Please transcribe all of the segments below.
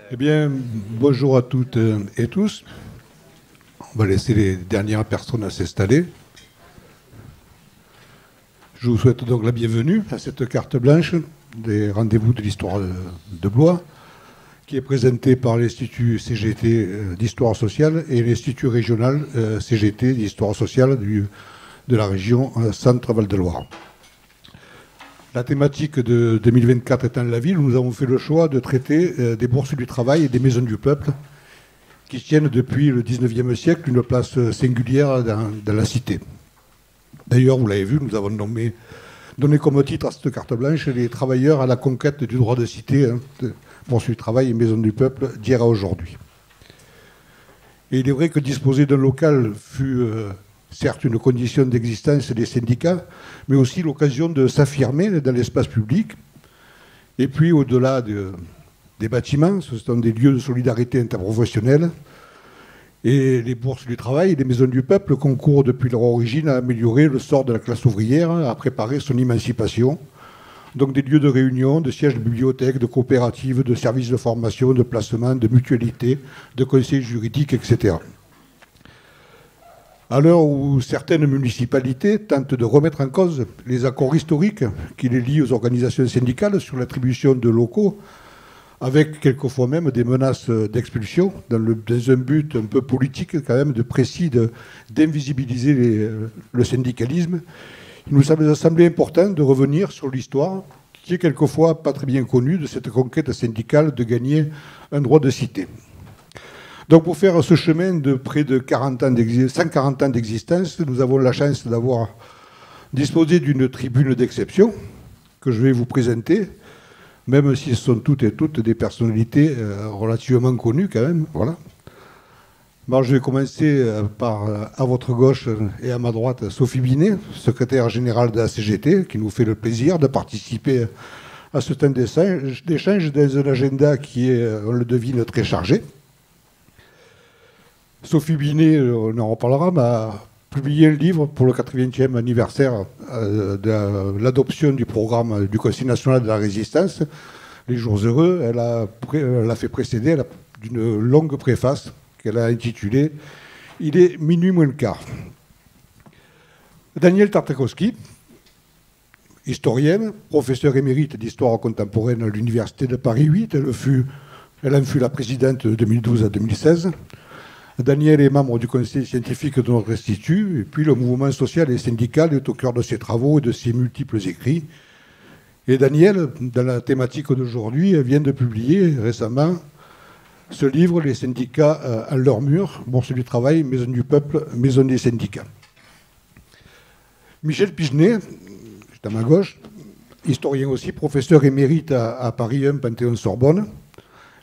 Eh bien, bonjour à toutes et tous. On va laisser les dernières personnes à s'installer. Je vous souhaite donc la bienvenue à cette carte blanche des rendez-vous de l'histoire de Blois, qui est présentée par l'Institut CGT d'Histoire sociale et l'Institut régional CGT d'Histoire sociale de la région Centre-Val de Loire. La thématique de 2024 étant la ville, nous avons fait le choix de traiter des bourses du travail et des maisons du peuple qui tiennent depuis le 19e siècle une place singulière dans la cité. D'ailleurs, vous l'avez vu, nous avons donné comme titre à cette carte blanche les travailleurs à la conquête du droit de cité, bourses du travail et maisons du peuple d'hier à aujourd'hui. Et il est vrai que disposer d'un local fut certes une condition d'existence des syndicats, mais aussi l'occasion de s'affirmer dans l'espace public. Et puis, au-delà des bâtiments, ce sont des lieux de solidarité interprofessionnelle. Et les bourses du travail et les maisons du peuple concourent depuis leur origine à améliorer le sort de la classe ouvrière, à préparer son émancipation. Donc des lieux de réunion, de sièges de bibliothèques, de coopératives, de services de formation, de placement, de mutualité, de conseils juridiques, etc. À l'heure où certaines municipalités tentent de remettre en cause les accords historiques qui les lient aux organisations syndicales sur l'attribution de locaux, avec quelquefois même des menaces d'expulsion, dans un but un peu politique quand même, de précis, d'invisibiliser le syndicalisme, il nous a semblé important de revenir sur l'histoire, qui est quelquefois pas très bien connue, de cette conquête syndicale de gagner un droit de cité. Donc pour faire ce chemin de près de 140 ans d'existence, nous avons la chance d'avoir disposé d'une tribune d'exception que je vais vous présenter, même si ce sont toutes et toutes des personnalités relativement connues quand même. Voilà. Alors, je vais commencer par, à votre gauche et à ma droite, Sophie Binet, secrétaire générale de la CGT, qui nous fait le plaisir de participer à ce temps d'échange dans un agenda qui est, on le devine, très chargé. Sophie Binet, on en reparlera, m'a publié un livre pour le 80e anniversaire de l'adoption du programme du Conseil national de la résistance, Les Jours heureux. Elle a fait précéder d'une longue préface qu'elle a intitulée « Il est minuit moins le quart ». Danielle Tartakovsky, historienne, professeure émérite d'histoire contemporaine à l'Université de Paris 8, elle en fut la présidente de 2012 à 2016. Daniel est membre du conseil scientifique de notre institut, et puis le mouvement social et syndical est au cœur de ses travaux et de ses multiples écrits. Et Daniel, dans la thématique d'aujourd'hui, vient de publier récemment ce livre, Les syndicats à leur mur, Bourse du travail, Maison du peuple, Maison des syndicats. Michel Pigenet, à ma gauche, historien aussi, professeur émérite à Paris 1, Panthéon-Sorbonne.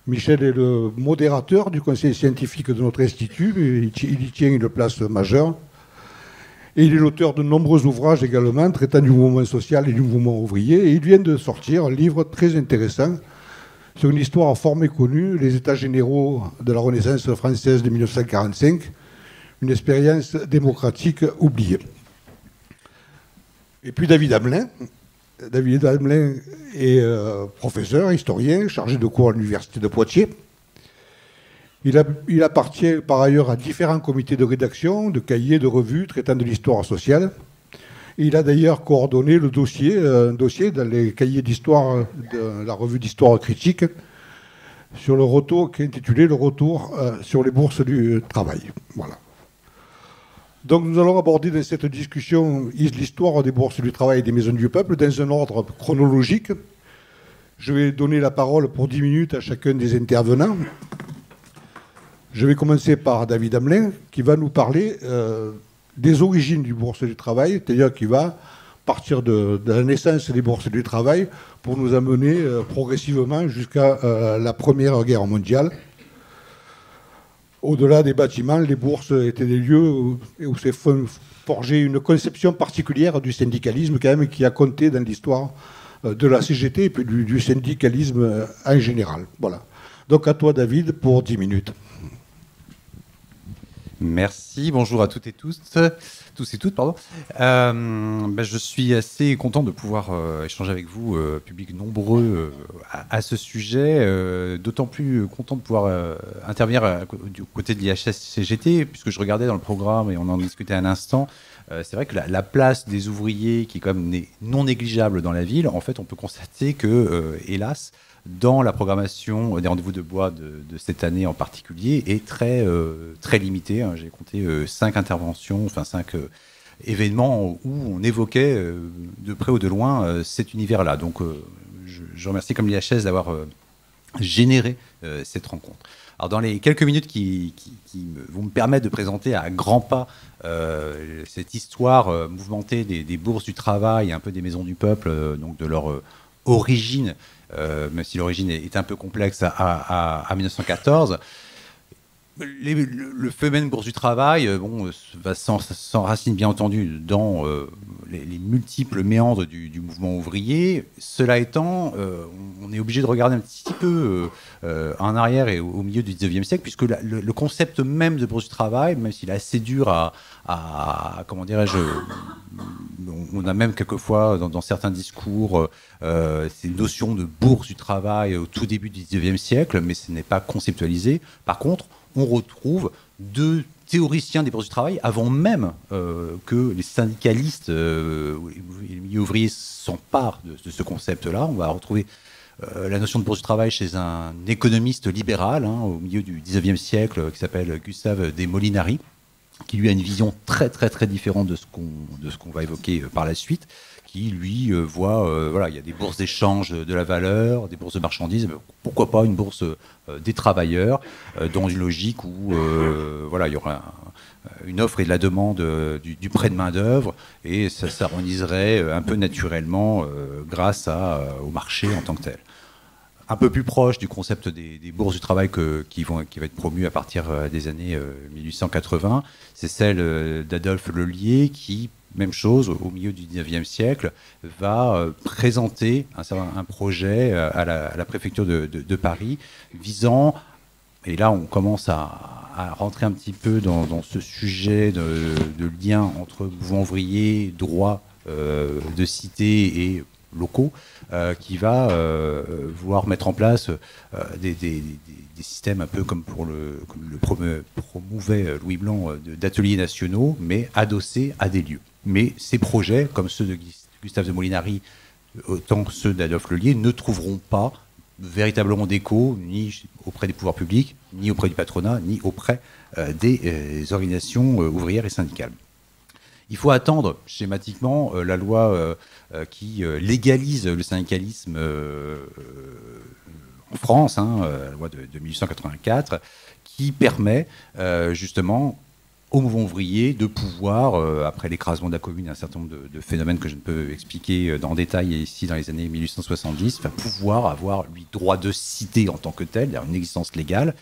Michel est le modérateur du conseil scientifique de notre institut, il y tient une place majeure. Et il est l'auteur de nombreux ouvrages également traitant du mouvement social et du mouvement ouvrier. Et il vient de sortir un livre très intéressant sur une histoire fort méconnue, les États généraux de la Renaissance française de 1945, une expérience démocratique oubliée. Et puis David Hamelin. David Hamelin est professeur, historien, chargé de cours à l'Université de Poitiers. Il appartient par ailleurs à différents comités de rédaction, de cahiers, de revues traitant de l'histoire sociale. Et il a d'ailleurs coordonné un dossier dans les cahiers d'histoire de la revue d'histoire critique sur le retour, qui est intitulé « Le retour sur les bourses du travail ». Voilà. Donc nous allons aborder dans cette discussion l'histoire des bourses du travail et des maisons du peuple dans un ordre chronologique. Je vais donner la parole pour 10 minutes à chacun des intervenants. Je vais commencer par David Hamelin, qui va nous parler des origines du bourse du travail, c'est-à-dire qui va partir de la naissance des bourses du travail pour nous amener progressivement jusqu'à la Première Guerre mondiale. Au-delà des bâtiments, les bourses étaient des lieux où s'est forgée une conception particulière du syndicalisme, quand même, qui a compté dans l'histoire de la CGT et puis du syndicalisme en général. Voilà. Donc à toi, David, pour 10 minutes. Merci, bonjour à toutes et tous et toutes, pardon. Je suis assez content de pouvoir échanger avec vous, public nombreux, à ce sujet. D'autant plus content de pouvoir intervenir du côté de l'IHS-CGT, puisque je regardais dans le programme et on en discutait un instant. C'est vrai que la place des ouvriers, qui est quand même non négligeable dans la ville, en fait, on peut constater que, hélas, dans la programmation des rendez-vous de bois de cette année en particulier, est très limitée. Hein. J'ai compté 5 interventions, enfin 5 événements où on évoquait de près ou de loin cet univers-là. Donc je remercie comme l'IHS d'avoir généré cette rencontre. Alors dans les quelques minutes qui vont me permettre de présenter à grands pas cette histoire mouvementée des bourses du travail, un peu des maisons du peuple, donc de leur origine, même si l'origine est un peu complexe, à 1914. Le phénomène bourse du travail s'enracine bien entendu dans les multiples méandres du mouvement ouvrier. Cela étant, on est obligé de regarder un petit peu en arrière et au milieu du 19e siècle, puisque le concept même de bourse du travail, même s'il est assez dur comment dirais-je, on a même quelquefois dans certains discours ces notions de bourse du travail au tout début du 19e siècle, mais ce n'est pas conceptualisé. Par contre, on retrouve 2 théoriciens des bourses du travail avant même que les syndicalistes et les milieux ouvriers s'emparent de ce concept-là. On va retrouver la notion de bourse du travail chez un économiste libéral au milieu du 19e siècle qui s'appelle Gustave de Molinari, qui lui a une vision très différente de ce qu'on va évoquer par la suite, qui lui voit, il y a des bourses d'échange de la valeur, des bourses de marchandises, mais pourquoi pas une bourse des travailleurs, dans une logique où il y aura une offre et de la demande du prêt de main-d'œuvre, et ça s'harmoniserait un peu naturellement grâce au marché en tant que tel. Un peu plus proche du concept des bourses du travail qui va être promu à partir des années 1880, c'est celle d'Adolphe Lelier qui, même chose, au milieu du 19e siècle, va présenter un projet à la préfecture de Paris visant, et là on commence à rentrer un petit peu dans ce sujet de lien entre mouvement ouvrier, droit de cité et locaux, qui va vouloir mettre en place des systèmes un peu comme le promouvait Louis Blanc, d'ateliers nationaux, mais adossés à des lieux. Mais ces projets, comme ceux de Gustave de Molinari, autant que ceux d'Adolphe Lelier, ne trouveront pas véritablement d'écho, ni auprès des pouvoirs publics, ni auprès du patronat, ni auprès des organisations ouvrières et syndicales. Il faut attendre schématiquement la loi qui légalise le syndicalisme en France, la loi de 1884, qui permet justement au mouvement ouvrier de pouvoir, après l'écrasement de la commune, un certain nombre de phénomènes que je ne peux expliquer dans détail ici dans les années 1870, pouvoir avoir lui droit de cité en tant que tel, c'est-à-dire une existence légale,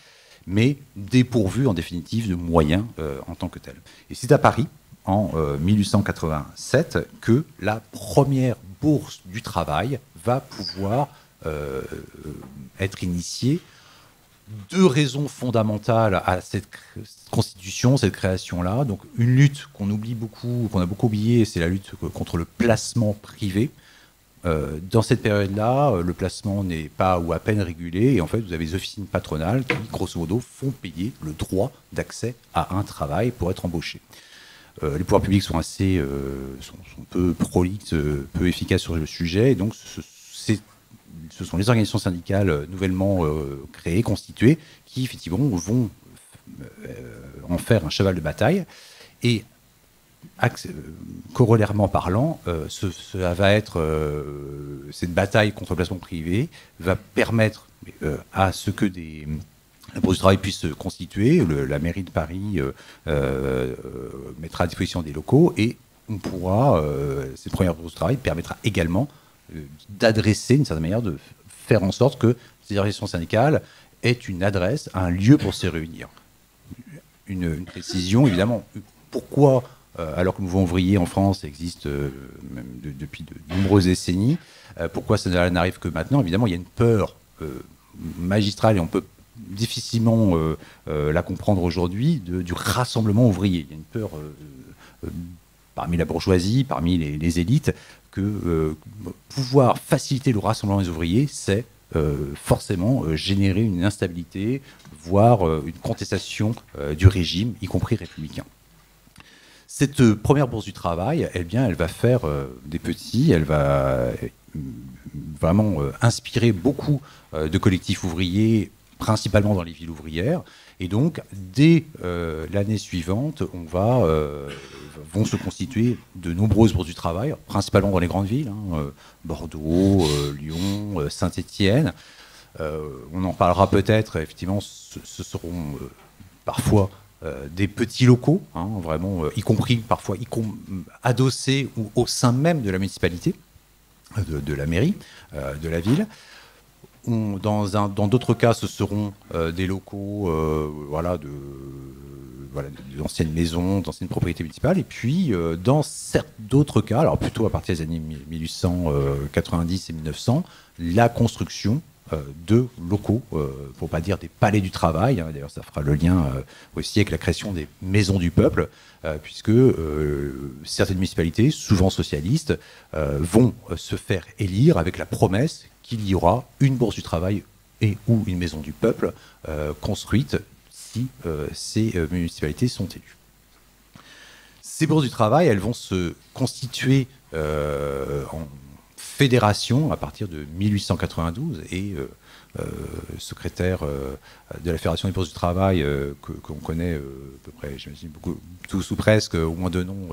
mais dépourvu en définitive de moyens en tant que tel. Et c'est à Paris, en 1887, que la première bourse du travail va pouvoir être initiée. 2 raisons fondamentales à cette constitution, cette création-là. Donc une lutte qu'on oublie beaucoup, qu'on a beaucoup oubliée, c'est la lutte contre le placement privé. Dans cette période-là, le placement n'est pas ou à peine régulé, et en fait, vous avez les officines patronales qui, grosso modo, font payer le droit d'accès à un travail pour être embauché. Les pouvoirs publics sont sont peu prolixes, peu efficaces sur le sujet, et donc ce sont les organisations syndicales nouvellement créées, constituées, qui effectivement vont en faire un cheval de bataille. Et corollairement parlant, cela va être cette bataille contre le placement privé va permettre à ce que la bourse du travail puisse se constituer. La mairie de Paris mettra à disposition des locaux, et on pourra, cette première bourse du travail permettra également d'adresser, d'une certaine manière, de faire en sorte que ces organisations syndicales aient une adresse, un lieu pour se réunir. Une précision, évidemment. Pourquoi, alors que le mouvement ouvrier en France existe même depuis de nombreuses décennies, pourquoi ça n'arrive que maintenant? Évidemment, il y a une peur magistrale, et on peut difficilement la comprendre aujourd'hui, du rassemblement ouvrier. Il y a une peur parmi la bourgeoisie, parmi les élites, que pouvoir faciliter le rassemblement des ouvriers, c'est forcément générer une instabilité, voire une contestation du régime, y compris républicain. Cette première bourse du travail, eh bien, elle va faire des petits, elle va vraiment inspirer beaucoup de collectifs ouvriers, principalement dans les villes ouvrières. Et donc, dès l'année suivante, vont se constituer de nombreuses bourses du travail, principalement dans les grandes villes, Bordeaux, Lyon, Saint-Étienne. On en parlera peut-être, effectivement, ce seront parfois des petits locaux, vraiment, y compris parfois adossés ou au sein même de la municipalité, de la mairie, de la ville. Dans d'autres cas, ce seront des locaux d'anciennes maisons, d'anciennes propriétés municipales. Et puis, dans d'autres cas, alors plutôt à partir des années 1890 et 1900, la construction de locaux, pour ne pas dire des palais du travail. D'ailleurs, ça fera le lien aussi avec la création des maisons du peuple, puisque certaines municipalités, souvent socialistes, vont se faire élire avec la promesse qu'il y aura une bourse du travail et ou une maison du peuple construite si ces municipalités sont élues. Ces bourses du travail, elles vont se constituer en fédération à partir de 1892 et secrétaire de la Fédération des bourses du travail qu'on connaît à peu près, j'imagine beaucoup, tous ou presque, au moins deux noms,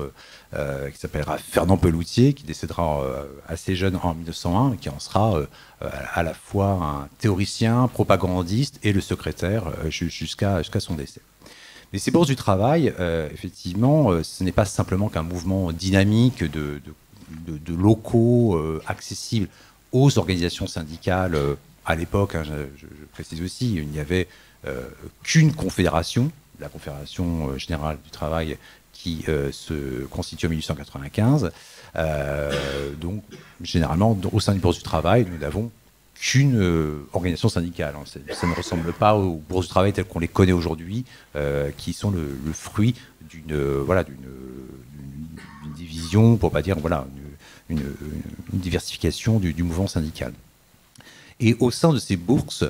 qui s'appellera Fernand Peloutier, qui décédera assez jeune en 1901, qui en sera à la fois un théoricien, propagandiste et le secrétaire jusqu'à son décès. Mais ces bourses du travail, effectivement, ce n'est pas simplement qu'un mouvement dynamique de locaux accessibles aux organisations syndicales. À l'époque, je précise aussi, il n'y avait qu'une confédération, la Confédération Générale du Travail, qui se constitue en 1895. Donc, généralement, au sein du bourse du travail, nous n'avons qu'une organisation syndicale. Ça ne ressemble pas aux bourses du travail telles qu'on les connaît aujourd'hui, qui sont le fruit d'une division, pour ne pas dire une diversification du mouvement syndical. Et au sein de ces bourses,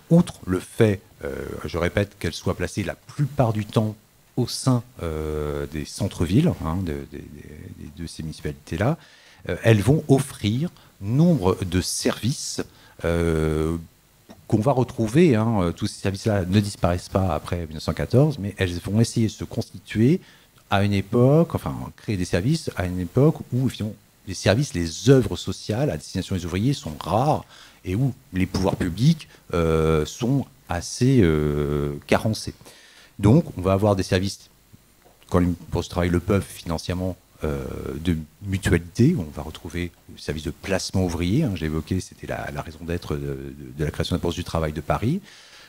outre le fait, je répète, qu'elles soient placées la plupart du temps au sein des centres-villes de ces municipalités-là, elles vont offrir nombre de services qu'on va retrouver. Tous ces services-là ne disparaissent pas après 1914, mais elles vont essayer de se constituer à une époque, enfin créer des services à une époque où finalement, les services, les œuvres sociales à destination des ouvriers sont rares et où les pouvoirs publics sont assez carencés. Donc, on va avoir des services, quand les bourses du travail le peuvent financièrement, de mutualité. On va retrouver le service de placement ouvrier. J'ai évoqué, c'était la raison d'être de la création de la bourse du travail de Paris.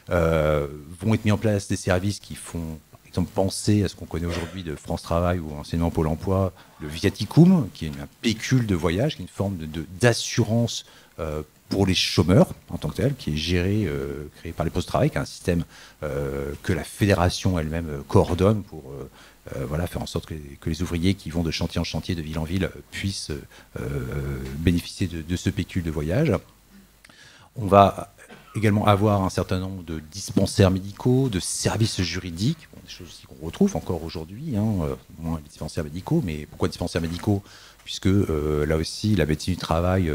Vont être mis en place des services qui font, par exemple, penser à ce qu'on connaît aujourd'hui de France Travail ou anciennement Pôle emploi, le viaticum, qui est un pécule de voyage, qui est une forme d'assurance pour les chômeurs en tant que tel, qui est créé par les postes de travail, qui est un système que la fédération elle-même coordonne pour faire en sorte que les ouvriers qui vont de chantier en chantier, de ville en ville, puissent bénéficier de ce pécule de voyage. On va également avoir un certain nombre de dispensaires médicaux, de services juridiques, des choses aussi qu'on retrouve encore aujourd'hui, moins les dispensaires médicaux. Mais pourquoi dispensaires médicaux ? Puisque là aussi, la médecine du travail,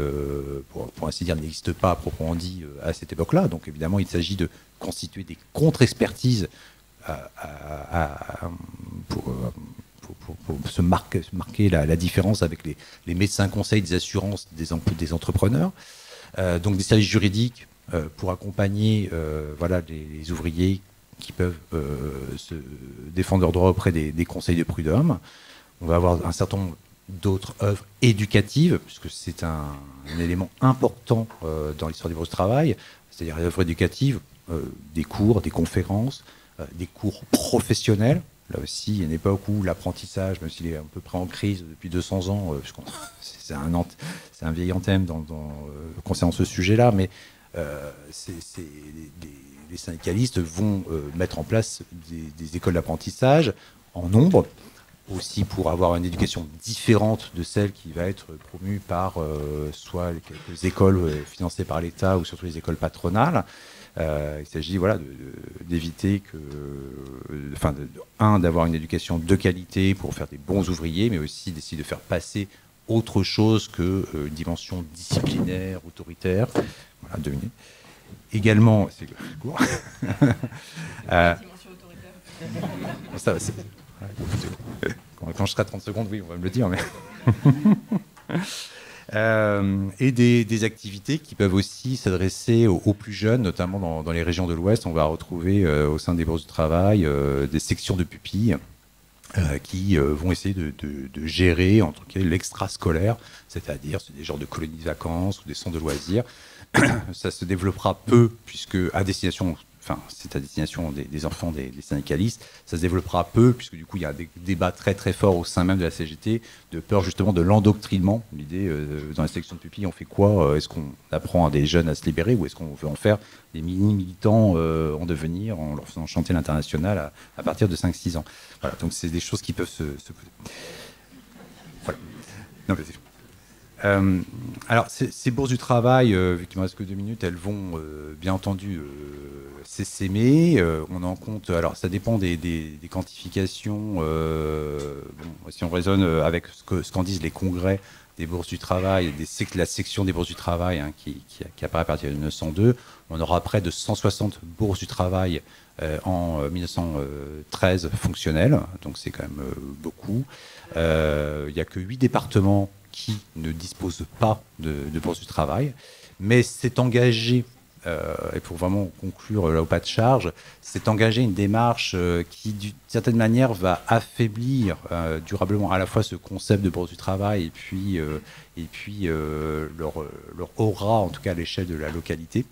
pour ainsi dire, n'existe pas à proprement dit à cette époque-là. Donc évidemment, il s'agit de constituer des contre-expertises pour se marquer la différence avec les médecins conseils des assurances des entrepreneurs. Donc des services juridiques pour accompagner les ouvriers qui peuvent se défendre leurs droits auprès des conseils de prud'homme. On va avoir un certain nombre d'autres œuvres éducatives, puisque c'est un élément important dans l'histoire des bourses de travail, c'est-à-dire les œuvres éducatives, des cours, des conférences, des cours professionnels. Là aussi, il y a une époque où l'apprentissage, même s'il est à peu près en crise depuis 200 ans, c'est un vieil anthème concernant ce sujet-là, mais les syndicalistes vont mettre en place des écoles d'apprentissage en nombre, aussi pour avoir une éducation différente de celle qui va être promue par soit quelques écoles financées par l'État ou surtout les écoles patronales. Il s'agit d'éviter d'avoir une éducation de qualité pour faire des bons ouvriers, mais aussi d'essayer de faire passer autre chose qu'une dimension disciplinaire, autoritaire. Voilà, 2 minutes. Également, c'est court. Dimension autoritaire. Ça, quand je serai à 30 secondes, oui, on va me le dire. Mais et des activités qui peuvent aussi s'adresser aux plus jeunes, notamment dans les régions de l'Ouest. On va retrouver au sein des bourses du travail des sections de pupilles qui vont essayer de gérer en tout cas l'extrascolaire, c'est-à-dire des genres de colonies de vacances ou des centres de loisirs. Ça se développera peu, puisque c'est à destination des enfants des syndicalistes, ça se développera peu, puisque du coup il y a des débats très très forts au sein même de la CGT, de peur justement de l'endoctrinement. L'idée, dans les sections de pupilles, on fait quoi? Est-ce qu'on apprend à des jeunes à se libérer, ou est-ce qu'on veut en faire des mini-militants en devenir, en leur faisant chanter l'international à partir de 5-6 ans? Voilà, donc c'est des choses qui peuvent se poser. Voilà. Non, mais alors, ces bourses du travail, vu qu'il ne me reste que 2 minutes, elles vont bien entendu s'essaimer. On en compte, alors ça dépend des quantifications. Si on raisonne avec ce qu'en disent les congrès des bourses du travail, la section des bourses du travail qui apparaît à partir de 1902, on aura près de 160 bourses du travail en 1913 fonctionnelles, donc c'est quand même beaucoup. Il n'y a que 8 départements qui ne disposent pas de bourse du travail, mais c'est engagé, et pour vraiment conclure là au pas de charge, c'est engagé une démarche qui, d'une certaine manière, va affaiblir durablement à la fois ce concept de bourse du travail et puis leur aura, en tout cas à l'échelle de la localité.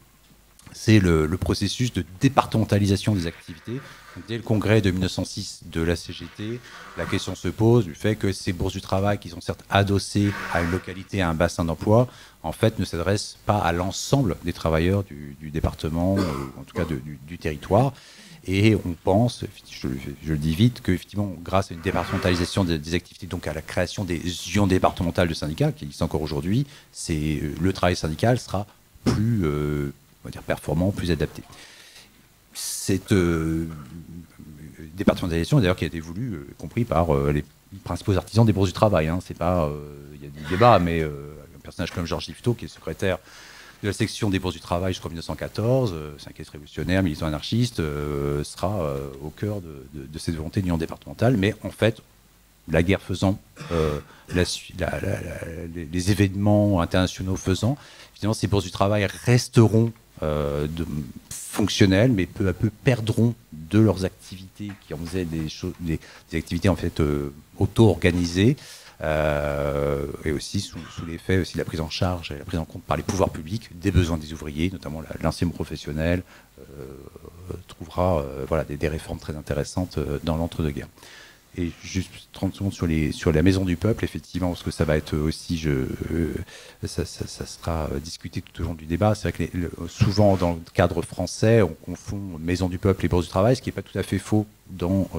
C'est le processus de départementalisation des activités. Donc, dès le congrès de 1906 de la CGT, la question se pose du fait que ces bourses du travail, qui sont certes adossées à une localité, à un bassin d'emploi, en fait ne s'adressent pas à l'ensemble des travailleurs du département, ou en tout cas du territoire. Et on pense, je le dis vite, qu'effectivement, grâce à une départementalisation des activités, donc à la création des unions départementales de syndicats, qui existent encore aujourd'hui, le travail syndical sera plus on va dire performant, plus adapté. Cette départementalisation, d'ailleurs, qui a été voulue, compris par les principaux artisans des bourses du travail. C'est pas, il y a des débats, mais un personnage comme Georges Yvetot, qui est secrétaire de la section des bourses du travail jusqu'en 1914, syndicaliste révolutionnaire, militant anarchiste, sera au cœur de cette volonté d'union départementale. Mais en fait, la guerre faisant, les événements internationaux faisant, finalement, ces bourses du travail resteront fonctionnels, mais peu à peu perdront de leurs activités qui en faisaient des activités en fait auto-organisées, et aussi sous l'effet aussi de la prise en charge et la prise en compte par les pouvoirs publics des besoins des ouvriers, notamment l'enseignement professionnel trouvera des réformes très intéressantes dans l'entre-deux-guerres. Et juste 30 secondes sur la Maison du Peuple, effectivement, parce que ça va être aussi, ça sera discuté tout au long du débat. C'est vrai que souvent, dans le cadre français, on confond Maison du Peuple et Bourse du Travail, ce qui n'est pas tout à fait faux dans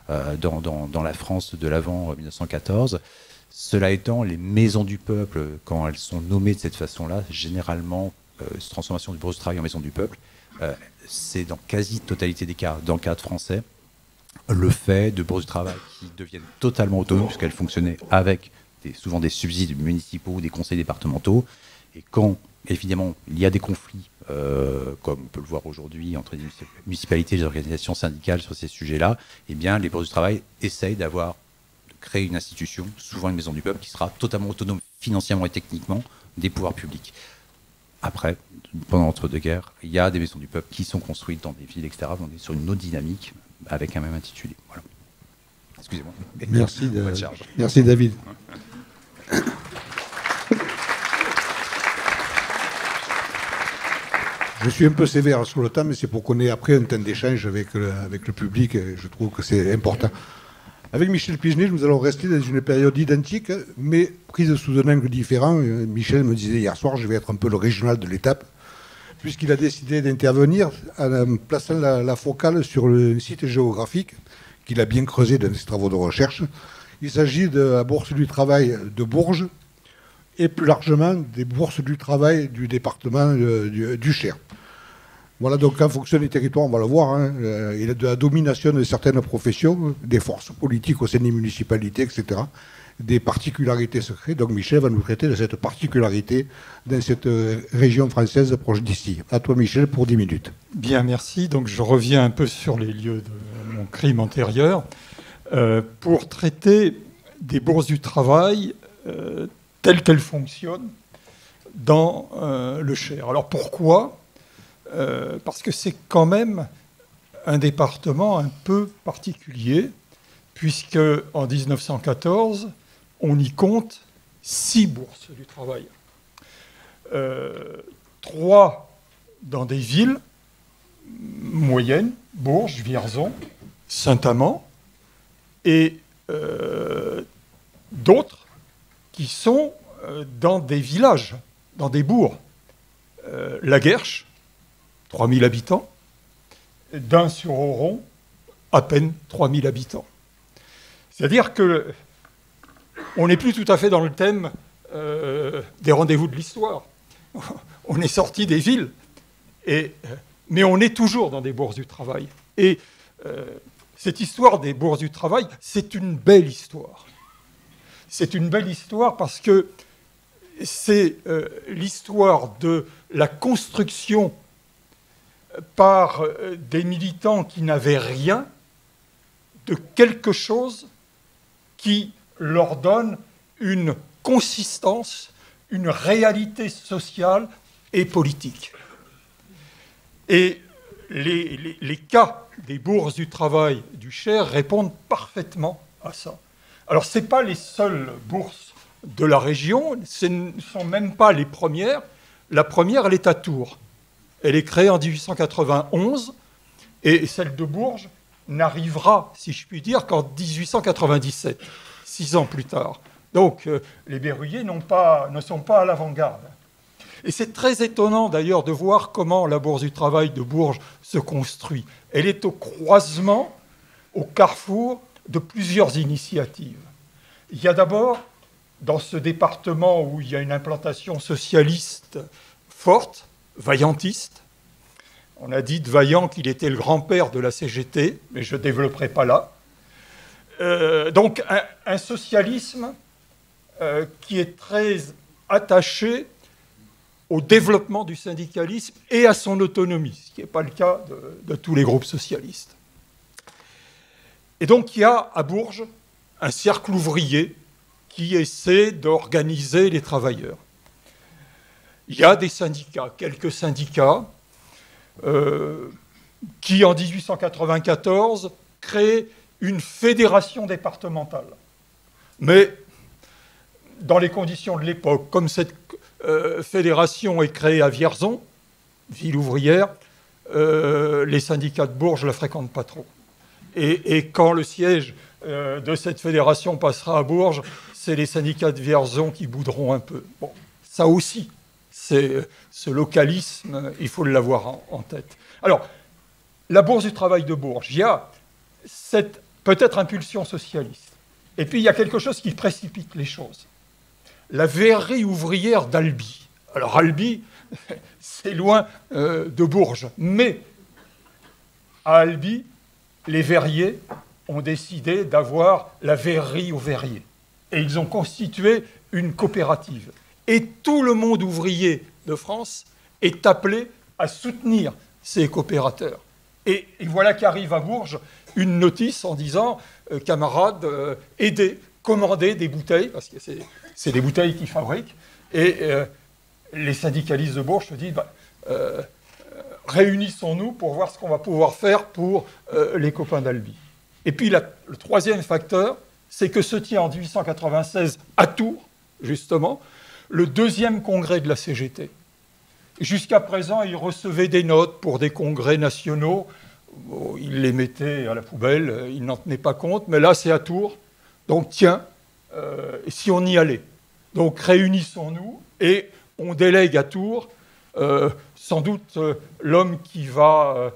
la France de l'avant 1914. Cela étant, les Maisons du Peuple, quand elles sont nommées de cette façon-là, généralement, cette transformation du Bourse du Travail en Maison du Peuple, c'est dans quasi-totalité des cas, dans le cadre français, le fait de bourses du travail qui deviennent totalement autonomes, puisqu'elles fonctionnaient avec souvent des subsides municipaux ou des conseils départementaux. Et quand, évidemment, il y a des conflits, comme on peut le voir aujourd'hui entre les municipalités et les organisations syndicales sur ces sujets-là, eh bien, les bourses du travail essayent de créer une institution, souvent une maison du peuple, qui sera totalement autonome financièrement et techniquement des pouvoirs publics. Après, pendant l'entre-deux-guerres, il y a des maisons du peuple qui sont construites dans des villes, etc. On est sur une autre dynamique, avec un même intitulé. Voilà. Excusez-moi. Merci David. Je suis un peu sévère sur le temps, mais c'est pour qu'on ait après un temps d'échange avec le public. Et je trouve que c'est important. Avec Michel Pigenet, nous allons rester dans une période identique, mais prise sous un angle différent. Michel me disait hier soir, je vais être un peu le régional de l'étape, puisqu'il a décidé d'intervenir en plaçant la focale sur le site géographique qu'il a bien creusé dans ses travaux de recherche. Il s'agit de la Bourse du travail de Bourges et plus largement des bourses du travail du département du Cher. Voilà, donc en fonction des territoires, on va le voir, hein, il y a de la domination de certaines professions, des forces politiques au sein des municipalités, etc., des particularités secrètes. Donc Michel va nous traiter de cette particularité dans cette région française proche d'ici. À toi Michel pour 10 minutes. Bien, merci. Donc je reviens un peu sur les lieux de mon crime antérieur pour traiter des bourses du travail telles qu'elles fonctionnent dans le Cher. Alors pourquoi ? Parce que c'est quand même un département un peu particulier, puisque en 1914, on y compte 6 bourses du travail. 3 dans des villes moyennes, Bourges, Vierzon, Saint-Amand, et d'autres qui sont dans des villages, dans des bourgs. La Guerche, 3000 habitants, Dain-sur-Oron, à peine 3000 habitants. C'est-à-dire qu'on n'est plus tout à fait dans le thème des rendez-vous de l'histoire. On est sorti des villes, mais on est toujours dans des bourses du travail. Et cette histoire des bourses du travail, c'est une belle histoire. C'est une belle histoire parce que c'est l'histoire de la construction par des militants qui n'avaient rien, de quelque chose qui leur donne une consistance, une réalité sociale et politique. Et les cas des bourses du travail du Cher répondent parfaitement à ça. Alors, ce n'est pas les seules bourses de la région, ce ne sont même pas les premières. La première, elle est à Tours. Elle est créée en 1891 et celle de Bourges n'arrivera, si je puis dire, qu'en 1897, 6 ans plus tard. Donc, les Berruyers ne sont pas à l'avant-garde. Et c'est très étonnant d'ailleurs de voir comment la Bourse du travail de Bourges se construit. Elle est au croisement, au carrefour de plusieurs initiatives. Il y a d'abord, dans ce département où il y a une implantation socialiste forte, vaillantiste, on a dit de Vaillant qu'il était le grand-père de la CGT, mais je ne développerai pas là. Donc un socialisme qui est très attaché au développement du syndicalisme et à son autonomie, ce qui n'est pas le cas de tous les groupes socialistes. Et donc il y a à Bourges un cercle ouvrier qui essaie d'organiser les travailleurs. Il y a des syndicats, quelques syndicats, qui en 1894 créent une fédération départementale. Mais dans les conditions de l'époque, comme cette fédération est créée à Vierzon, ville ouvrière, les syndicats de Bourges ne la fréquentent pas trop. Et quand le siège de cette fédération passera à Bourges, c'est les syndicats de Vierzon qui bouderont un peu. Bon, ça aussi, c'est ce localisme, il faut l'avoir en tête. Alors, la Bourse du travail de Bourges, il y a cette peut-être impulsion socialiste. Et puis, il y a quelque chose qui précipite les choses. La verrerie ouvrière d'Albi. Alors, Albi, c'est loin de Bourges. Mais, à Albi, les verriers ont décidé d'avoir la verrerie aux verriers. Et ils ont constitué une coopérative. Et tout le monde ouvrier de France est appelé à soutenir ces coopérateurs. Et voilà qu'arrive à Bourges une notice en disant « Camarades, aidez, commandez des bouteilles », parce que c'est des bouteilles qu'ils fabriquent. Et les syndicalistes de Bourges se disent réunissons-nous pour voir ce qu'on va pouvoir faire pour les copains d'Albi. Et puis le troisième facteur, c'est que se tient en 1896 à Tours, justement, le 2e congrès de la CGT. Jusqu'à présent, ils recevaient des notes pour des congrès nationaux. Bon, ils les mettaient à la poubelle, ils n'en tenaient pas compte. Mais là, c'est à Tours. Donc, tiens, si on y allait. Donc, réunissons-nous et on délègue à Tours sans doute l'homme qui va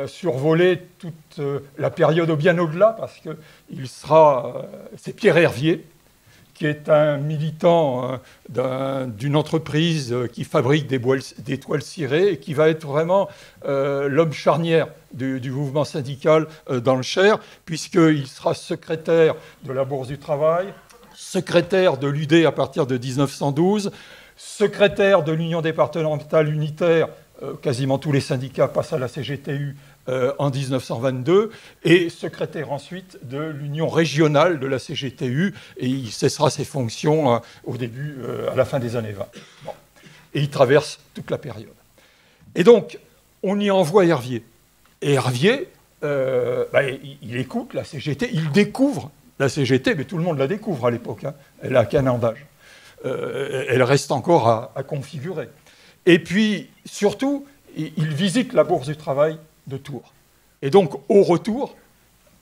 survoler toute la période bien au-delà, parce que c'est Pierre Hervier, qui est un militant d'une entreprise qui fabrique des toiles cirées et qui va être vraiment l'homme charnière du mouvement syndical dans le Cher, puisqu'il sera secrétaire de la Bourse du Travail, secrétaire de l'UD à partir de 1912, secrétaire de l'Union départementale unitaire, quasiment tous les syndicats passent à la CGTU en 1922, et secrétaire ensuite de l'Union régionale de la CGTU, et il cessera ses fonctions à la fin des années 20. Bon. Et il traverse toute la période. Et donc, on y envoie Hervier. Et Hervier, il écoute la CGT, il découvre la CGT, mais tout le monde la découvre à l'époque, hein. Elle n'a qu'un an d'âge. Elle reste encore à configurer. Et puis, surtout, il visite la Bourse du Travail de Tours. Et donc, au retour,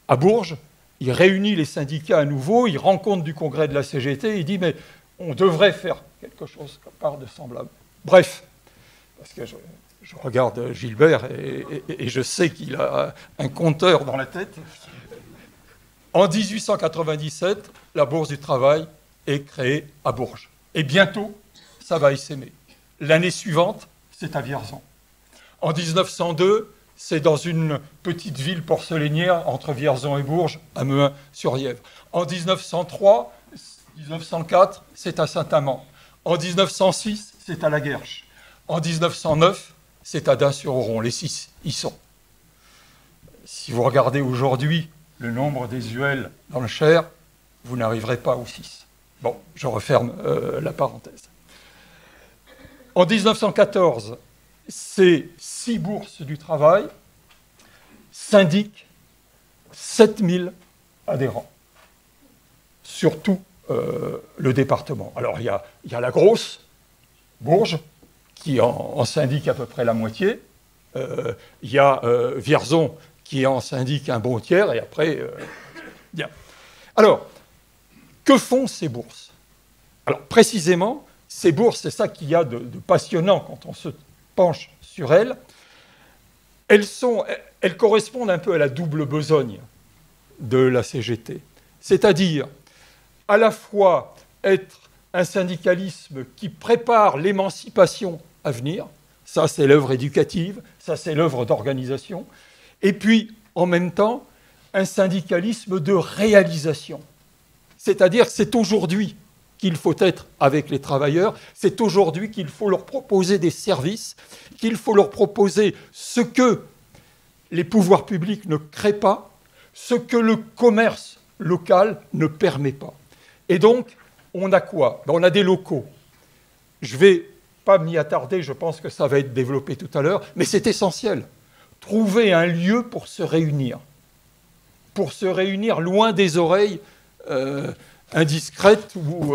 à Bourges, il réunit les syndicats à nouveau, il rend compte du congrès de la CGT, il dit, mais on devrait faire quelque chose de semblable. Bref, parce que je regarde Gilbert et je sais qu'il a un compteur dans la tête. En 1897, la Bourse du Travail est créée à Bourges. Et bientôt, ça va essaimer. L'année suivante, c'est à Vierzon. En 1902, c'est dans une petite ville porcelainière entre Vierzon et Bourges, à Mehun-sur-Yèvre. En 1903, 1904, c'est à Saint-Amand. En 1906, c'est à La Guerche. En 1909, c'est à Dun-sur-Oron. Les 6 y sont. Si vous regardez aujourd'hui le nombre des UL dans le Cher, vous n'arriverez pas aux 6. Bon, je referme la parenthèse. En 1914, c'est 6 bourses du travail, syndic, 7000 adhérents, sur tout le département. Alors, il y a la grosse, Bourges, qui en syndic à peu près la moitié. Il y a Vierzon, qui en syndic un bon tiers, et après, bien. Alors, que font ces bourses? Alors, précisément, ces bourses, c'est ça qu'il y a de passionnant quand on se penche sur elles. Elles correspondent un peu à la double besogne de la CGT. C'est-à-dire, à la fois être un syndicalisme qui prépare l'émancipation à venir, ça c'est l'œuvre éducative, ça c'est l'œuvre d'organisation, et puis, en même temps, un syndicalisme de réalisation. C'est-à-dire que c'est aujourd'hui qu'il faut être avec les travailleurs, c'est aujourd'hui qu'il faut leur proposer des services, qu'il faut leur proposer ce que les pouvoirs publics ne créent pas, ce que le commerce local ne permet pas. Et donc, on a quoi? On a des locaux. Je ne vais pas m'y attarder, je pense que ça va être développé tout à l'heure, mais c'est essentiel. Trouver un lieu pour se réunir loin des oreilles indiscrètes ou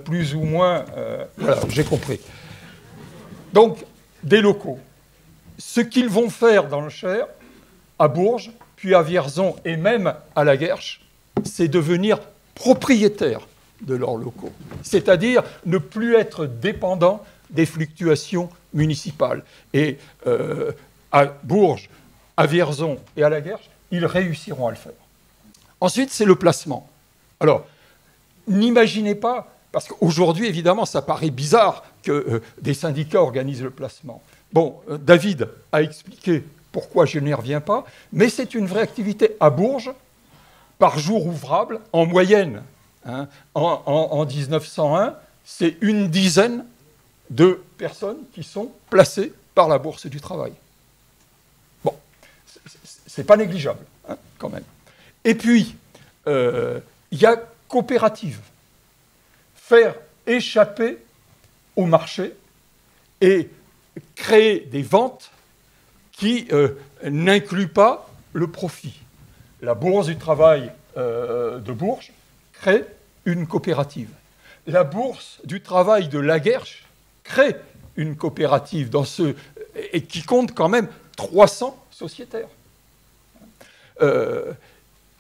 plus ou moins... voilà, j'ai compris. Donc, des locaux. Ce qu'ils vont faire dans le Cher, à Bourges, puis à Vierzon et même à La Guerche, c'est devenir propriétaires de leurs locaux. C'est-à-dire ne plus être dépendants des fluctuations municipales. Et à Bourges, à Vierzon et à La Guerche, ils réussiront à le faire. Ensuite, c'est le placement. Alors, n'imaginez pas, parce qu'aujourd'hui, évidemment, ça paraît bizarre que des syndicats organisent le placement. Bon, David a expliqué pourquoi je n'y reviens pas, mais c'est une vraie activité à Bourges, par jour ouvrable, en moyenne. Hein, en 1901, c'est une dizaine de personnes qui sont placées par la Bourse du Travail. Bon, c'est pas négligeable, hein, quand même. Et puis, il y a coopérative. Faire échapper au marché et créer des ventes qui n'incluent pas le profit. La Bourse du Travail de Bourges crée une coopérative. La Bourse du Travail de La Guerche crée une coopérative et qui compte quand même 300 sociétaires.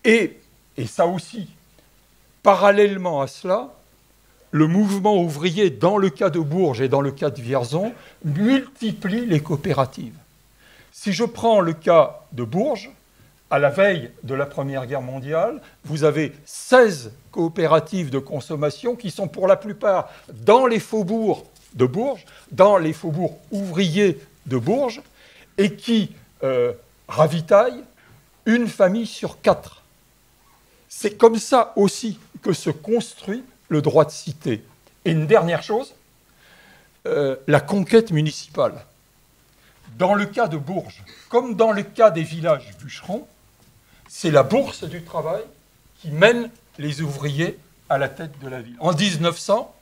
Et ça aussi, parallèlement à cela, le mouvement ouvrier, dans le cas de Bourges et dans le cas de Vierzon, multiplie les coopératives. Si je prends le cas de Bourges, à la veille de la Première Guerre mondiale, vous avez 16 coopératives de consommation qui sont pour la plupart dans les faubourgs de Bourges, dans les faubourgs ouvriers de Bourges, et qui ravitaillent une famille sur 4. C'est comme ça aussi que se construit le droit de cité. Et une dernière chose, la conquête municipale. Dans le cas de Bourges, comme dans le cas des villages bûcherons, c'est la bourse du travail qui mène les ouvriers à la tête de la ville. En 1900,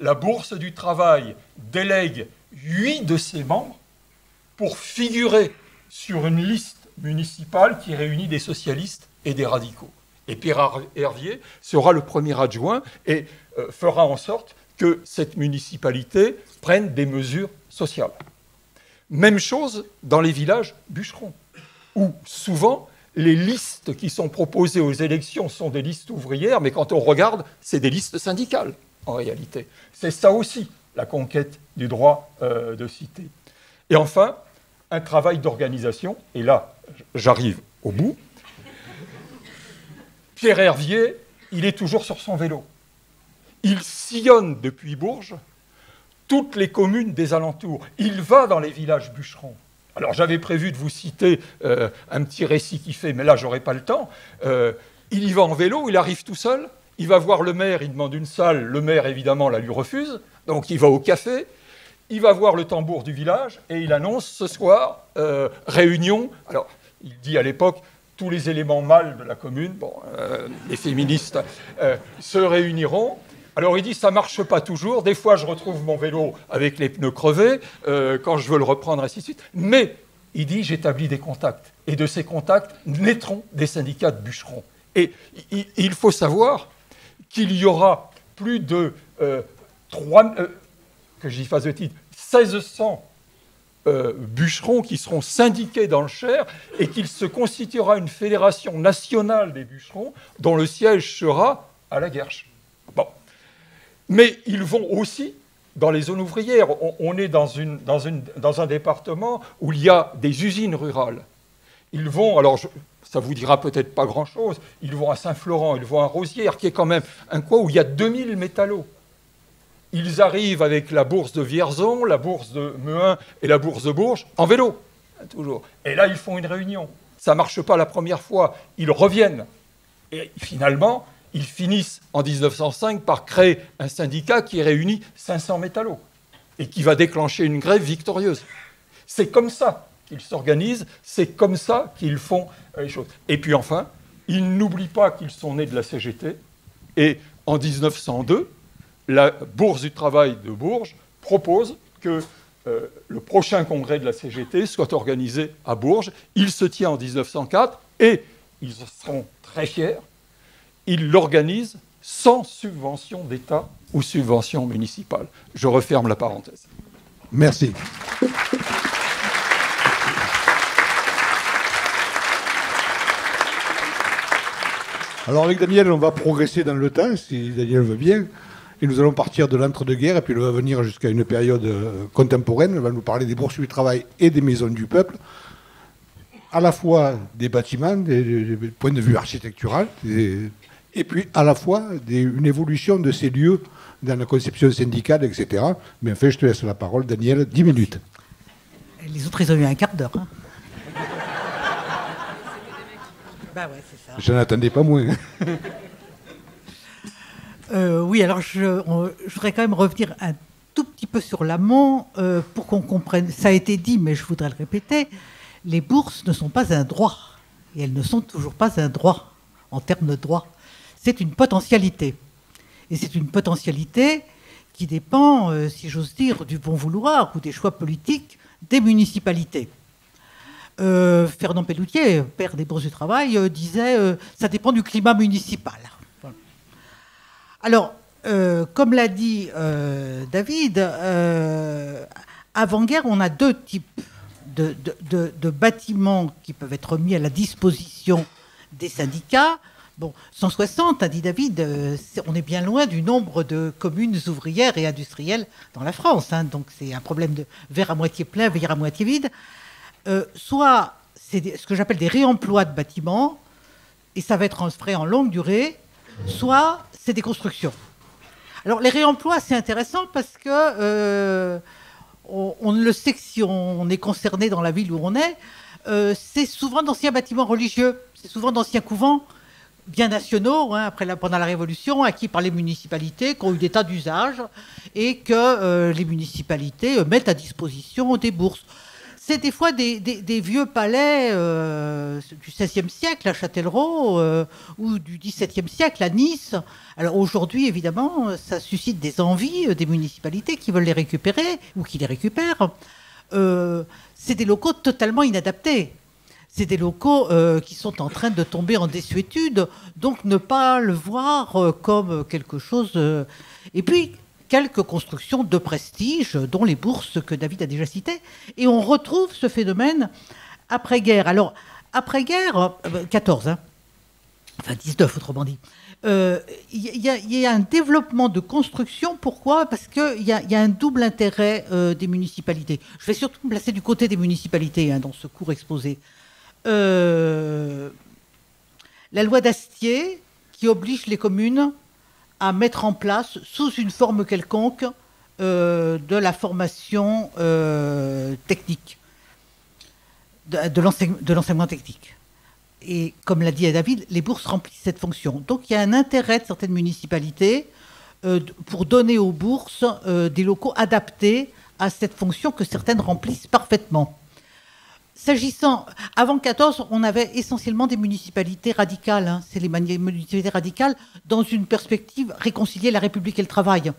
la bourse du travail délègue 8 de ses membres pour figurer sur une liste municipale qui réunit des socialistes et des radicaux. Et Pierre Hervier sera le premier adjoint et fera en sorte que cette municipalité prenne des mesures sociales. Même chose dans les villages bûcherons, où souvent les listes qui sont proposées aux élections sont des listes ouvrières, mais quand on regarde, c'est des listes syndicales, en réalité. C'est ça aussi, la conquête du droit de cité. Et enfin, un travail d'organisation, et là, j'arrive au bout. Pierre Hervier, il est toujours sur son vélo. Il sillonne depuis Bourges toutes les communes des alentours. Il va dans les villages bûcherons. Alors j'avais prévu de vous citer un petit récit qu'il fait, mais là, j'aurai pas le temps. Il y va en vélo, il arrive tout seul, il va voir le maire, il demande une salle, le maire, évidemment, la lui refuse, donc il va au café, il va voir le tambour du village, et il annonce ce soir, réunion. Alors, il dit à l'époque, tous les éléments mâles de la commune, les féministes, se réuniront. Alors il dit, ça ne marche pas toujours, des fois je retrouve mon vélo avec les pneus crevés, quand je veux le reprendre, ainsi de suite. Mais, il dit, j'établis des contacts. Et de ces contacts naîtront des syndicats de bûcherons. Et il faut savoir qu'il y aura plus de 1600 bûcherons qui seront syndiqués dans le Cher et qu'il se constituera une fédération nationale des bûcherons dont le siège sera à la Guerche. Bon. Mais ils vont aussi dans les zones ouvrières. On est dans un département où il y a des usines rurales. Ils vont, alors ça vous dira peut-être pas grand-chose, ils vont à Saint-Florent, ils vont à Rosières, qui est quand même un coin où il y a 2000 métallos. Ils arrivent avec la bourse de Vierzon, la bourse de Mehun et la bourse de Bourges, en vélo, toujours. Et là, ils font une réunion. Ça ne marche pas la première fois. Ils reviennent. Et finalement, ils finissent en 1905 par créer un syndicat qui réunit 500 métallos et qui va déclencher une grève victorieuse. C'est comme ça qu'ils s'organisent, c'est comme ça qu'ils font les choses. Et puis enfin, ils n'oublient pas qu'ils sont nés de la CGT. Et en 1902, la Bourse du travail de Bourges propose que le prochain congrès de la CGT soit organisé à Bourges. Il se tient en 1904 et ils seront très fiers. Ils l'organisent sans subvention d'État ou subvention municipale. Je referme la parenthèse. Merci. Alors avec Daniel, on va progresser dans le temps, si Daniel veut bien. Et nous allons partir de l'entre-deux-guerres, et puis on va venir jusqu'à une période contemporaine. On va nous parler des bourses du travail et des maisons du peuple, à la fois des bâtiments, des points de vue architectural, et puis à la fois une évolution de ces lieux dans la conception syndicale, etc. Mais enfin, je te laisse la parole, Daniel, 10 minutes. Les autres, ils ont eu un quart d'heure. Hein. Bah ouais, c'est ça. Je n'en attendais pas moins. Oui, alors je voudrais quand même revenir un tout petit peu sur l'amont pour qu'on comprenne. Ça a été dit, mais je voudrais le répéter. Les bourses ne sont pas un droit. Et elles ne sont toujours pas un droit, en termes de droit. C'est une potentialité. Et c'est une potentialité qui dépend, si j'ose dire, du bon vouloir ou des choix politiques des municipalités. Fernand Pelloutier, père des bourses du travail, disait ça dépend du climat municipal. Voilà. Alors, comme l'a dit David, avant-guerre, on a deux types de bâtiments qui peuvent être mis à la disposition des syndicats. Bon, 160, a dit David, on est bien loin du nombre de communes ouvrières et industrielles dans la France. Hein, donc c'est un problème de verre à moitié plein, verre à moitié vide. Soit c'est ce que j'appelle des réemplois de bâtiments, et ça va être un frais en longue durée, soit c'est des constructions. Alors les réemplois, c'est intéressant parce que on le sait que si on est concerné dans la ville où on est, c'est souvent d'anciens bâtiments religieux, c'est souvent d'anciens couvents bien nationaux, hein, pendant la Révolution, acquis par les municipalités, qui ont eu des tas d'usages, et que les municipalités mettent à disposition des bourses. C'est des fois des vieux palais du XVIe siècle à Châtellerault ou du XVIIe siècle à Nice. Alors aujourd'hui, évidemment, ça suscite des envies des municipalités qui veulent les récupérer ou qui les récupèrent. C'est des locaux totalement inadaptés. C'est des locaux qui sont en train de tomber en désuétude, donc ne pas le voir comme quelque chose... Et puis, quelques constructions de prestige, dont les bourses que David a déjà citées. Et on retrouve ce phénomène après-guerre. Alors, après-guerre, 14, hein, enfin 19 autrement dit, il y a un développement de construction. Pourquoi ? Parce qu'il y a un double intérêt des municipalités. Je vais surtout me placer du côté des municipalités dans ce court exposé. La loi d'Astier qui oblige les communes à mettre en place, sous une forme quelconque, de la formation technique, de l'enseignement technique. Et comme l'a dit David, les bourses remplissent cette fonction. Donc il y a un intérêt de certaines municipalités pour donner aux bourses des locaux adaptés à cette fonction que certaines remplissent parfaitement. S'agissant, avant 14, on avait essentiellement des municipalités radicales. Hein, c'est les municipalités radicales dans une perspective réconcilier la République et le travail.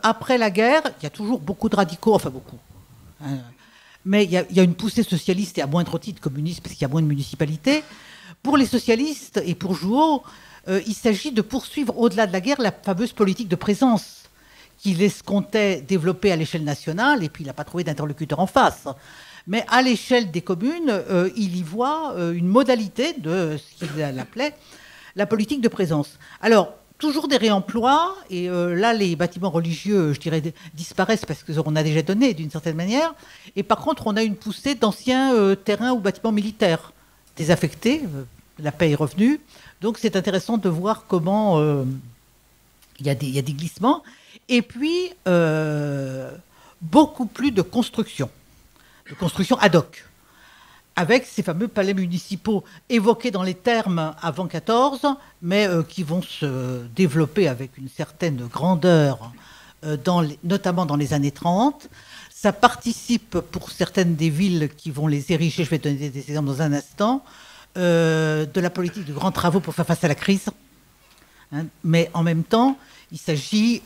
Après la guerre, il y a toujours beaucoup de radicaux, enfin beaucoup. Hein, mais il y a une poussée socialiste et à moindre titre communiste parce qu'il y a moins de municipalités. Pour les socialistes et pour Jouot, il s'agit de poursuivre au-delà de la guerre la fameuse politique de présence qu'il escomptait développer à l'échelle nationale et puis il n'a pas trouvé d'interlocuteur en face. Mais à l'échelle des communes, il y voit une modalité de ce qu'il appelait la politique de présence. Alors, toujours des réemplois, et là, les bâtiments religieux, je dirais, disparaissent parce qu'on a déjà donné d'une certaine manière. Et par contre, on a une poussée d'anciens terrains ou bâtiments militaires désaffectés. La paix est revenue. Donc, c'est intéressant de voir comment il y a des glissements. Et puis, beaucoup plus de construction ad hoc, avec ces fameux palais municipaux évoqués dans les termes avant 14, mais qui vont se développer avec une certaine grandeur, notamment dans les années 30. Ça participe pour certaines des villes qui vont les ériger, je vais donner des exemples dans un instant, de la politique de grands travaux pour faire face à la crise. Hein, mais en même temps, il s'agit...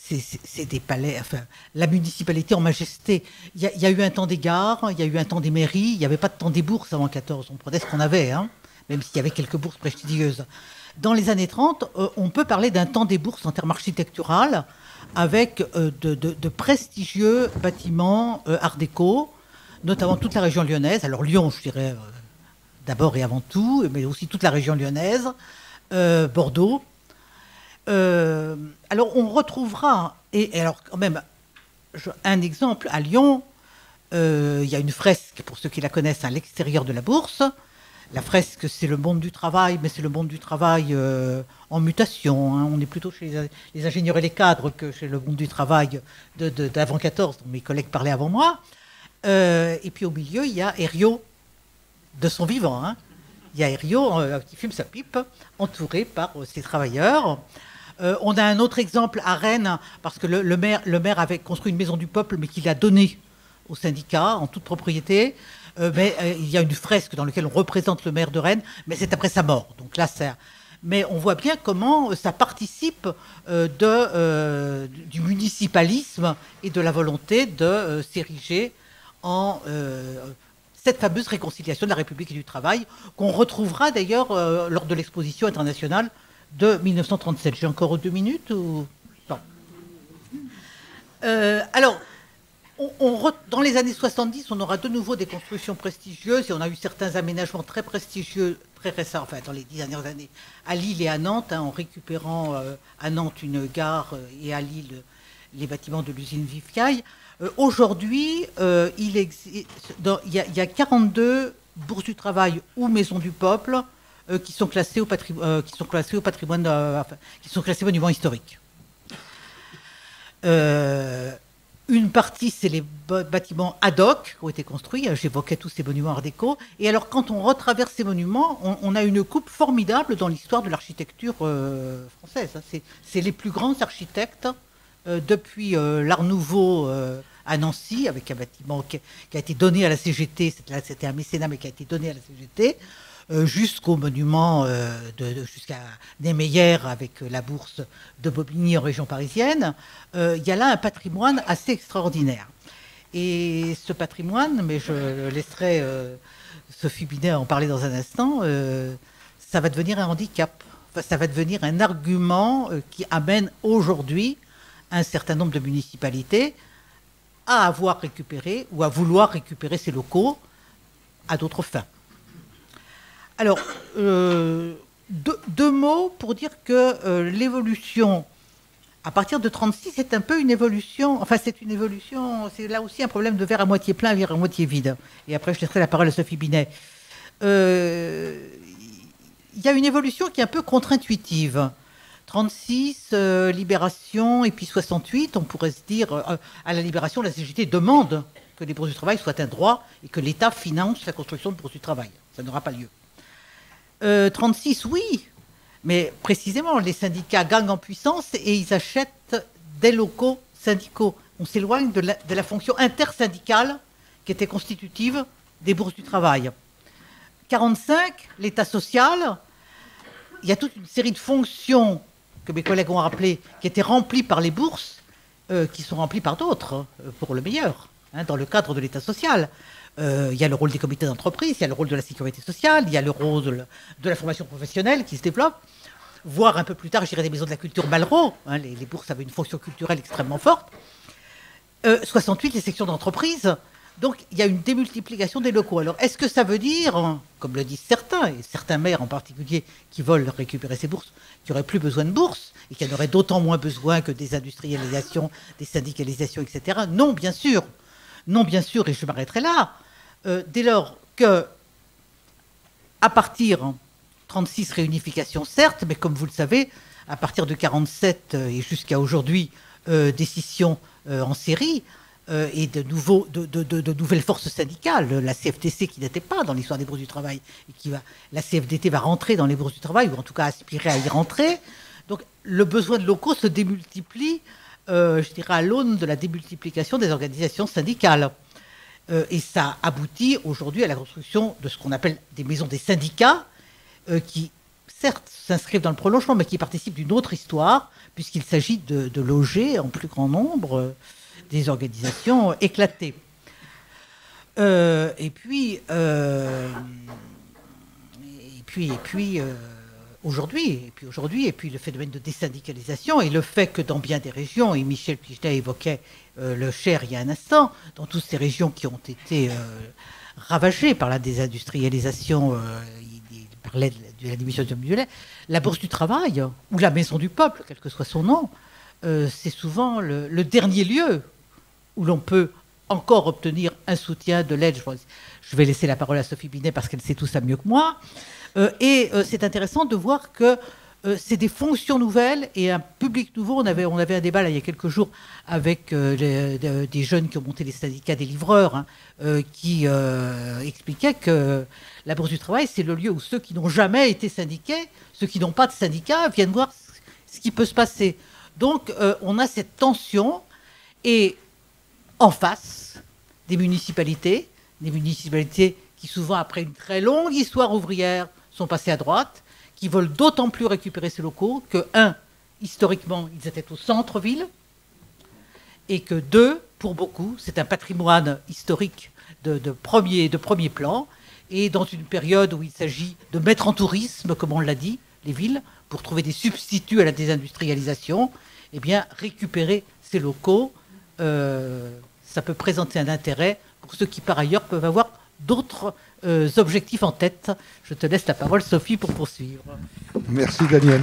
c'est des palais, enfin, la municipalité en majesté. Il y a eu un temps des gares, il y a eu un temps des mairies, il n'y avait pas de temps des bourses avant 14. On prenait ce qu'on avait, hein, même s'il y avait quelques bourses prestigieuses. Dans les années 30, on peut parler d'un temps des bourses en termes architectural, avec de prestigieux bâtiments art déco, notamment toute la région lyonnaise. Alors Lyon, je dirais d'abord et avant tout, mais aussi toute la région lyonnaise, Bordeaux. Alors on retrouvera, et alors quand même, un exemple à Lyon, il y a une fresque, pour ceux qui la connaissent, à l'extérieur de la bourse. La fresque, c'est le monde du travail, mais c'est le monde du travail en mutation. Hein. On est plutôt chez les ingénieurs et les cadres que chez le monde du travail d'avant 14, dont mes collègues parlaient avant moi. Et puis au milieu, il y a Herriot, de son vivant. Hein. Il y a Herriot qui fume sa pipe, entouré par ses travailleurs. On a un autre exemple à Rennes, parce que le maire avait construit une maison du peuple, mais qu'il a donnée au syndicat en toute propriété. Mais il y a une fresque dans laquelle on représente le maire de Rennes, mais c'est après sa mort. Donc là, mais on voit bien comment ça participe du municipalisme et de la volonté de s'ériger en cette fameuse réconciliation de la République et du travail, qu'on retrouvera d'ailleurs lors de l'exposition internationale de 1937. J'ai encore 2 minutes ou... Non. Alors, on dans les années 70, on aura de nouveau des constructions prestigieuses et on a eu certains aménagements très prestigieux, très récents, enfin dans les 10 dernières années, à Lille et à Nantes, en récupérant à Nantes une gare et à Lille les bâtiments de l'usine Vivecaille. Aujourd'hui, il y a 42 bourses du travail ou maisons du peuple qui sont classées au patrimoine, qui sont classées monument historique. Une partie, c'est les bâtiments ad hoc qui ont été construits. J'évoquais tous ces monuments art déco. Et alors, quand on retraverse ces monuments, on a une coupe formidable dans l'histoire de l'architecture française. C'est les plus grands architectes depuis l'Art Nouveau à Nancy, avec un bâtiment qui a été donné à la CGT. C'était un mécénat, mais qui a été donné à la CGT. Jusqu'au monument jusqu'à Niemeyer avec la bourse de Bobigny en région parisienne, il y a là un patrimoine assez extraordinaire. Et ce patrimoine, mais je laisserai Sophie Binet en parler dans un instant, ça va devenir un handicap. Enfin, ça va devenir un argument qui amène aujourd'hui un certain nombre de municipalités à avoir récupéré ou à vouloir récupérer ces locaux à d'autres fins. Alors, deux mots pour dire que l'évolution, à partir de 1936, c'est un peu une évolution, enfin c'est une évolution, c'est là aussi un problème de verre à moitié plein, verre à moitié vide. Et après, je laisserai la parole à Sophie Binet. Il y a une évolution qui est un peu contre-intuitive. 36, libération, et puis 68, on pourrait se dire, à la libération, la CGT demande que les bourses du travail soient un droit et que l'État finance la construction de bourses du travail. Ça n'aura pas lieu. 36, oui, mais précisément, les syndicats gagnent en puissance et ils achètent des locaux syndicaux. On s'éloigne de la fonction intersyndicale qui était constitutive des bourses du travail. 45, l'État social, il y a toute une série de fonctions que mes collègues ont rappelées, qui étaient remplies par les bourses, qui sont remplies par d'autres, pour le meilleur, dans le cadre de l'État social. Il y a le rôle des comités d'entreprise, il y a le rôle de la sécurité sociale, il y a le rôle de la formation professionnelle qui se développe, voire un peu plus tard, je dirais des maisons de la culture Malraux. Les bourses avaient une fonction culturelle extrêmement forte. 68, les sections d'entreprise. Donc, il y a une démultiplication des locaux. Alors, est-ce que ça veut dire, comme le disent certains, et certains maires en particulier, qui veulent récupérer ces bourses, qu'il n'y aurait plus besoin de bourses, et qu'il y en aurait d'autant moins besoin que des industrialisations, des syndicalisations, etc. Non, bien sûr. Non, bien sûr, et je m'arrêterai là. Dès lors que, à partir 36 réunifications, certes, mais comme vous le savez, à partir de 47 et jusqu'à aujourd'hui, des scissions en série et de nouvelles forces syndicales, la CFTC qui n'était pas dans l'histoire des bourses du travail, et la CFDT va rentrer dans les bourses du travail, ou en tout cas aspirer à y rentrer. Donc le besoin de locaux se démultiplie, je dirais, à l'aune de la démultiplication des organisations syndicales. Et ça aboutit aujourd'hui à la construction de ce qu'on appelle des maisons des syndicats, qui, certes, s'inscrivent dans le prolongement, mais qui participent d'une autre histoire, puisqu'il s'agit de loger en plus grand nombre des organisations éclatées. Et puis aujourd'hui, le phénomène de désyndicalisation et le fait que dans bien des régions, et Michel Pichelet évoquait le Cher il y a un instant, dans toutes ces régions qui ont été ravagées par la désindustrialisation, il parlait de la diminution du mutuelle, la Bourse du Travail, ou la Maison du Peuple, quel que soit son nom, c'est souvent le dernier lieu où l'on peut encore obtenir un soutien, de l'aide. Je vais laisser la parole à Sophie Binet parce qu'elle sait tout ça mieux que moi. Et c'est intéressant de voir que c'est des fonctions nouvelles et un public nouveau. On avait un débat là, il y a quelques jours avec des jeunes qui ont monté les syndicats des livreurs, qui expliquaient que la Bourse du Travail, c'est le lieu où ceux qui n'ont jamais été syndiqués, ceux qui n'ont pas de syndicat, viennent voir ce qui peut se passer. Donc on a cette tension et en face des municipalités qui souvent, après une très longue histoire ouvrière, sont passées à droite, qui veulent d'autant plus récupérer ces locaux que, historiquement, ils étaient au centre-ville, et que, pour beaucoup, c'est un patrimoine historique de premier plan, et dans une période où il s'agit de mettre en tourisme, comme on l'a dit, les villes, pour trouver des substituts à la désindustrialisation, eh bien, récupérer ces locaux, ça peut présenter un intérêt pour ceux qui, par ailleurs, peuvent avoir d'autres objectifs en tête. Je te laisse la parole, Sophie, pour poursuivre. Merci, Daniel.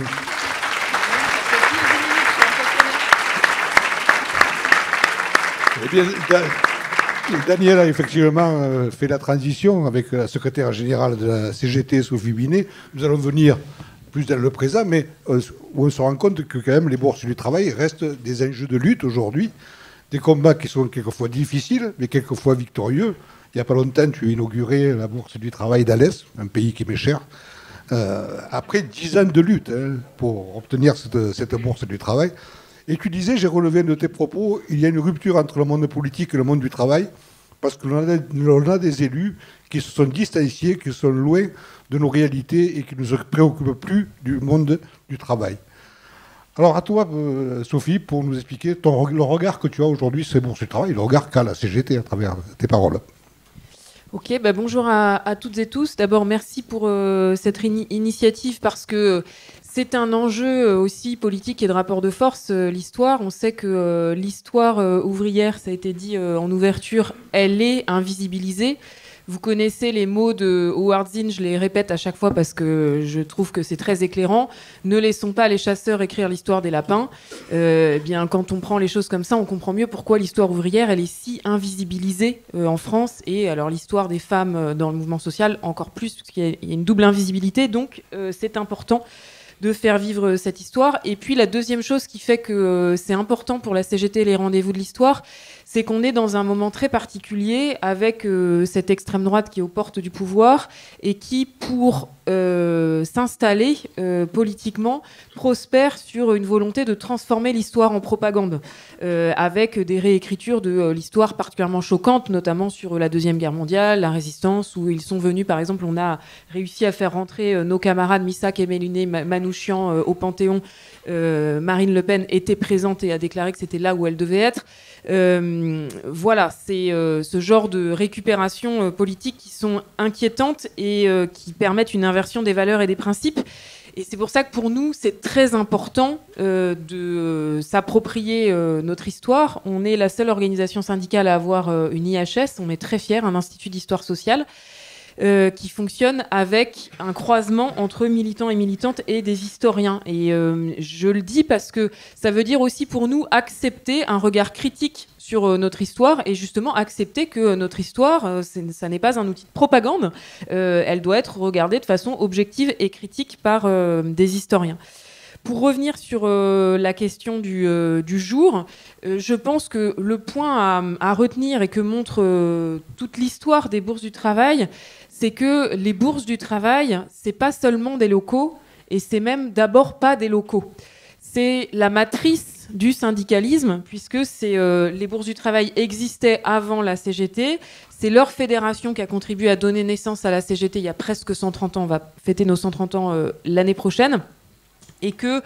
Eh bien, Daniel a effectivement fait la transition avec la secrétaire générale de la CGT, Sophie Binet. Nous allons venir plus dans le présent, mais où on se rend compte que quand même les bourses du travail restent des enjeux de lutte aujourd'hui, des combats qui sont quelquefois difficiles, mais quelquefois victorieux. Il n'y a pas longtemps, tu as inauguré la bourse du travail d'Alès, un pays qui m'est cher, après 10 ans de lutte pour obtenir cette bourse du travail. Et tu disais, j'ai relevé un de tes propos, il y a une rupture entre le monde politique et le monde du travail, parce que l'on a des élus qui se sont distanciés, qui sont loin de nos réalités et qui ne se préoccupent plus du monde du travail. Alors à toi, Sophie, pour nous expliquer le regard que tu as aujourd'hui sur les bourses du travail, le regard qu'a la CGT à travers tes paroles. Ok, bonjour à toutes et tous. D'abord, merci pour cette initiative parce que c'est un enjeu aussi politique et de rapport de force, l'histoire. On sait que l'histoire ouvrière, ça a été dit en ouverture, elle est invisibilisée. Vous connaissez les mots de Howard Zinn, je les répète à chaque fois parce que je trouve que c'est très éclairant. Ne laissons pas les chasseurs écrire l'histoire des lapins. Bien, quand on prend les choses comme ça, on comprend mieux pourquoi l'histoire ouvrière, elle est si invisibilisée en France. Et alors l'histoire des femmes dans le mouvement social, encore plus, parce qu'il y a une double invisibilité. Donc c'est important de faire vivre cette histoire. Et puis la deuxième chose qui fait que c'est important pour la CGT les rendez-vous de l'histoire, c'est qu'on est dans un moment très particulier avec cette extrême droite qui est aux portes du pouvoir et qui, pour s'installer politiquement, prospère sur une volonté de transformer l'histoire en propagande, avec des réécritures de l'histoire particulièrement choquantes, notamment sur la Deuxième Guerre mondiale, la Résistance, où ils sont venus, par exemple, on a réussi à faire rentrer nos camarades Missak et Méluné Manouchian au Panthéon. Marine Le Pen était présente et a déclaré que c'était là où elle devait être. Voilà, c'est ce genre de récupération politique qui sont inquiétantes et qui permettent une inversion des valeurs et des principes. Et c'est pour ça que pour nous, c'est très important de s'approprier notre histoire. On est la seule organisation syndicale à avoir une IHS. On est très fiers, un institut d'histoire sociale. Qui fonctionne avec un croisement entre militants et militantes et des historiens. Et je le dis parce que ça veut dire aussi pour nous accepter un regard critique sur notre histoire et justement accepter que notre histoire, ça n'est pas un outil de propagande. Elle doit être regardée de façon objective et critique par des historiens. Pour revenir sur la question du jour, je pense que le point à retenir et que montre toute l'histoire des bourses du travail, c'est que les bourses du travail, c'est pas seulement des locaux et c'est même d'abord pas des locaux. C'est la matrice du syndicalisme puisque les bourses du travail existaient avant la CGT. C'est leur fédération qui a contribué à donner naissance à la CGT il y a presque 130 ans. On va fêter nos 130 ans l'année prochaine. Et que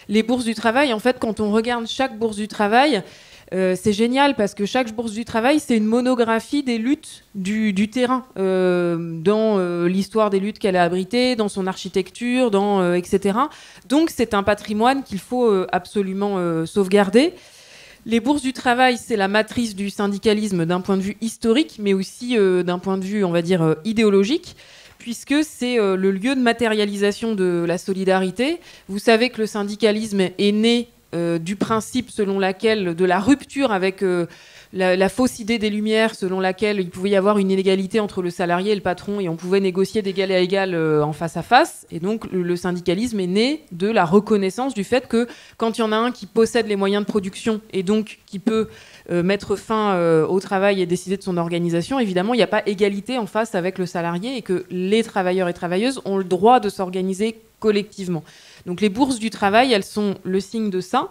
les bourses du travail, en fait, quand on regarde chaque bourse du travail, c'est génial parce que chaque bourse du travail, c'est une monographie des luttes du terrain, dans l'histoire des luttes qu'elle a abritées, dans son architecture, etc. Donc c'est un patrimoine qu'il faut absolument sauvegarder. Les bourses du travail, c'est la matrice du syndicalisme d'un point de vue historique, mais aussi d'un point de vue, on va dire, idéologique, puisque c'est le lieu de matérialisation de la solidarité. Vous savez que le syndicalisme est né du principe selon laquelle, de la rupture avec la fausse idée des Lumières, selon laquelle il pouvait y avoir une inégalité entre le salarié et le patron, et on pouvait négocier d'égal à égal en face à face. Et donc le syndicalisme est né de la reconnaissance du fait que quand il y en a un qui possède les moyens de production et donc qui peut mettre fin au travail et décider de son organisation, évidemment, il n'y a pas égalité en face avec le salarié et que les travailleurs et travailleuses ont le droit de s'organiser collectivement. Donc les bourses du travail, elles sont le signe de ça.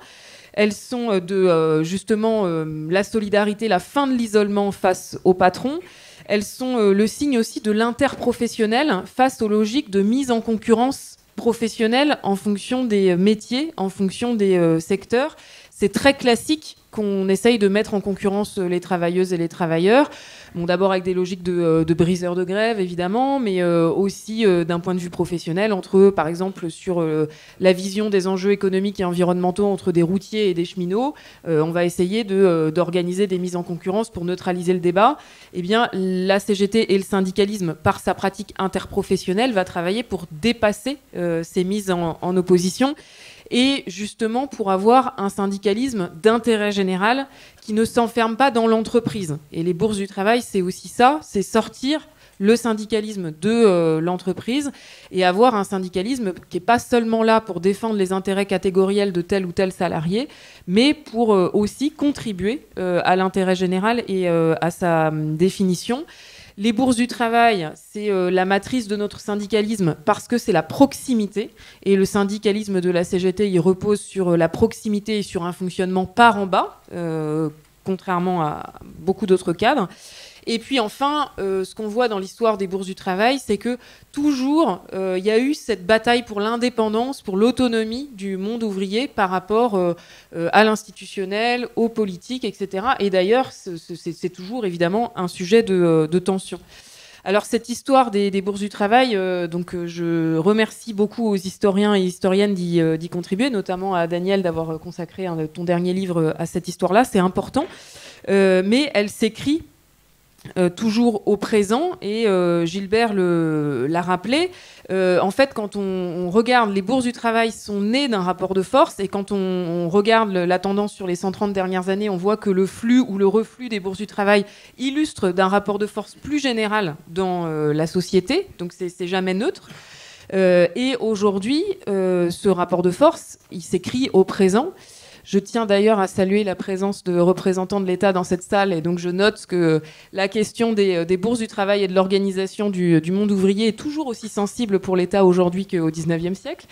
Elles sont de justement la solidarité, la fin de l'isolement face au patron. Elles sont le signe aussi de l'interprofessionnel face aux logiques de mise en concurrence professionnelle en fonction des métiers, en fonction des secteurs. C'est très classique qu'on essaye de mettre en concurrence les travailleuses et les travailleurs. Bon, d'abord avec des logiques de briseurs de grève, évidemment, mais aussi d'un point de vue professionnel, par exemple, sur la vision des enjeux économiques et environnementaux entre des routiers et des cheminots. On va essayer d'organiser des mises en concurrence pour neutraliser le débat. Eh bien, la CGT et le syndicalisme, par sa pratique interprofessionnelle, va travailler pour dépasser ces mises en opposition, et justement pour avoir un syndicalisme d'intérêt général qui ne s'enferme pas dans l'entreprise. Et les bourses du travail, c'est aussi ça, c'est sortir le syndicalisme de l'entreprise et avoir un syndicalisme qui n'est pas seulement là pour défendre les intérêts catégoriels de tel ou tel salarié, mais pour aussi contribuer à l'intérêt général et à sa définition. Les bourses du travail, c'est la matrice de notre syndicalisme parce que c'est la proximité. Et le syndicalisme de la CGT, il repose sur la proximité et sur un fonctionnement par en bas, contrairement à beaucoup d'autres cadres. Et puis enfin, ce qu'on voit dans l'histoire des bourses du travail, c'est que toujours, il y a eu cette bataille pour l'indépendance, pour l'autonomie du monde ouvrier par rapport à l'institutionnel, aux politiques, etc. Et d'ailleurs, c'est toujours évidemment un sujet de tension. Alors cette histoire des bourses du travail, je remercie beaucoup aux historiens et historiennes d'y contribuer, notamment à Daniel d'avoir consacré ton dernier livre à cette histoire-là, c'est important. Mais elle s'écrit toujours au présent, et Gilbert l'a rappelé. En fait, quand on regarde, les bourses du travail sont nées d'un rapport de force, et quand on regarde la tendance sur les 130 dernières années, on voit que le flux ou le reflux des bourses du travail illustre d'un rapport de force plus général dans la société, donc c'est jamais neutre. Et aujourd'hui, ce rapport de force, il s'écrit au présent. Je tiens d'ailleurs à saluer la présence de représentants de l'État dans cette salle, et donc je note que la question des bourses du travail et de l'organisation du monde ouvrier est toujours aussi sensible pour l'État aujourd'hui qu'au XIXe siècle.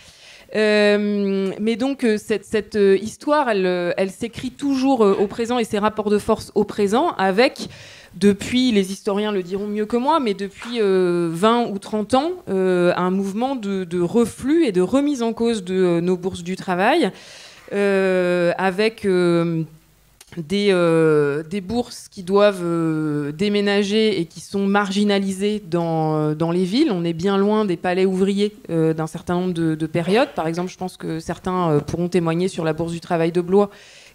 Mais donc cette histoire, elle s'écrit toujours au présent, et ces rapports de force au présent avec, depuis, les historiens le diront mieux que moi, mais depuis 20 ou 30 ans, un mouvement de reflux et de remise en cause de nos bourses du travail, avec des bourses qui doivent déménager et qui sont marginalisées dans les villes. On est bien loin des palais ouvriers d'un certain nombre de périodes. Par exemple, je pense que certains pourront témoigner sur la bourse du travail de Blois,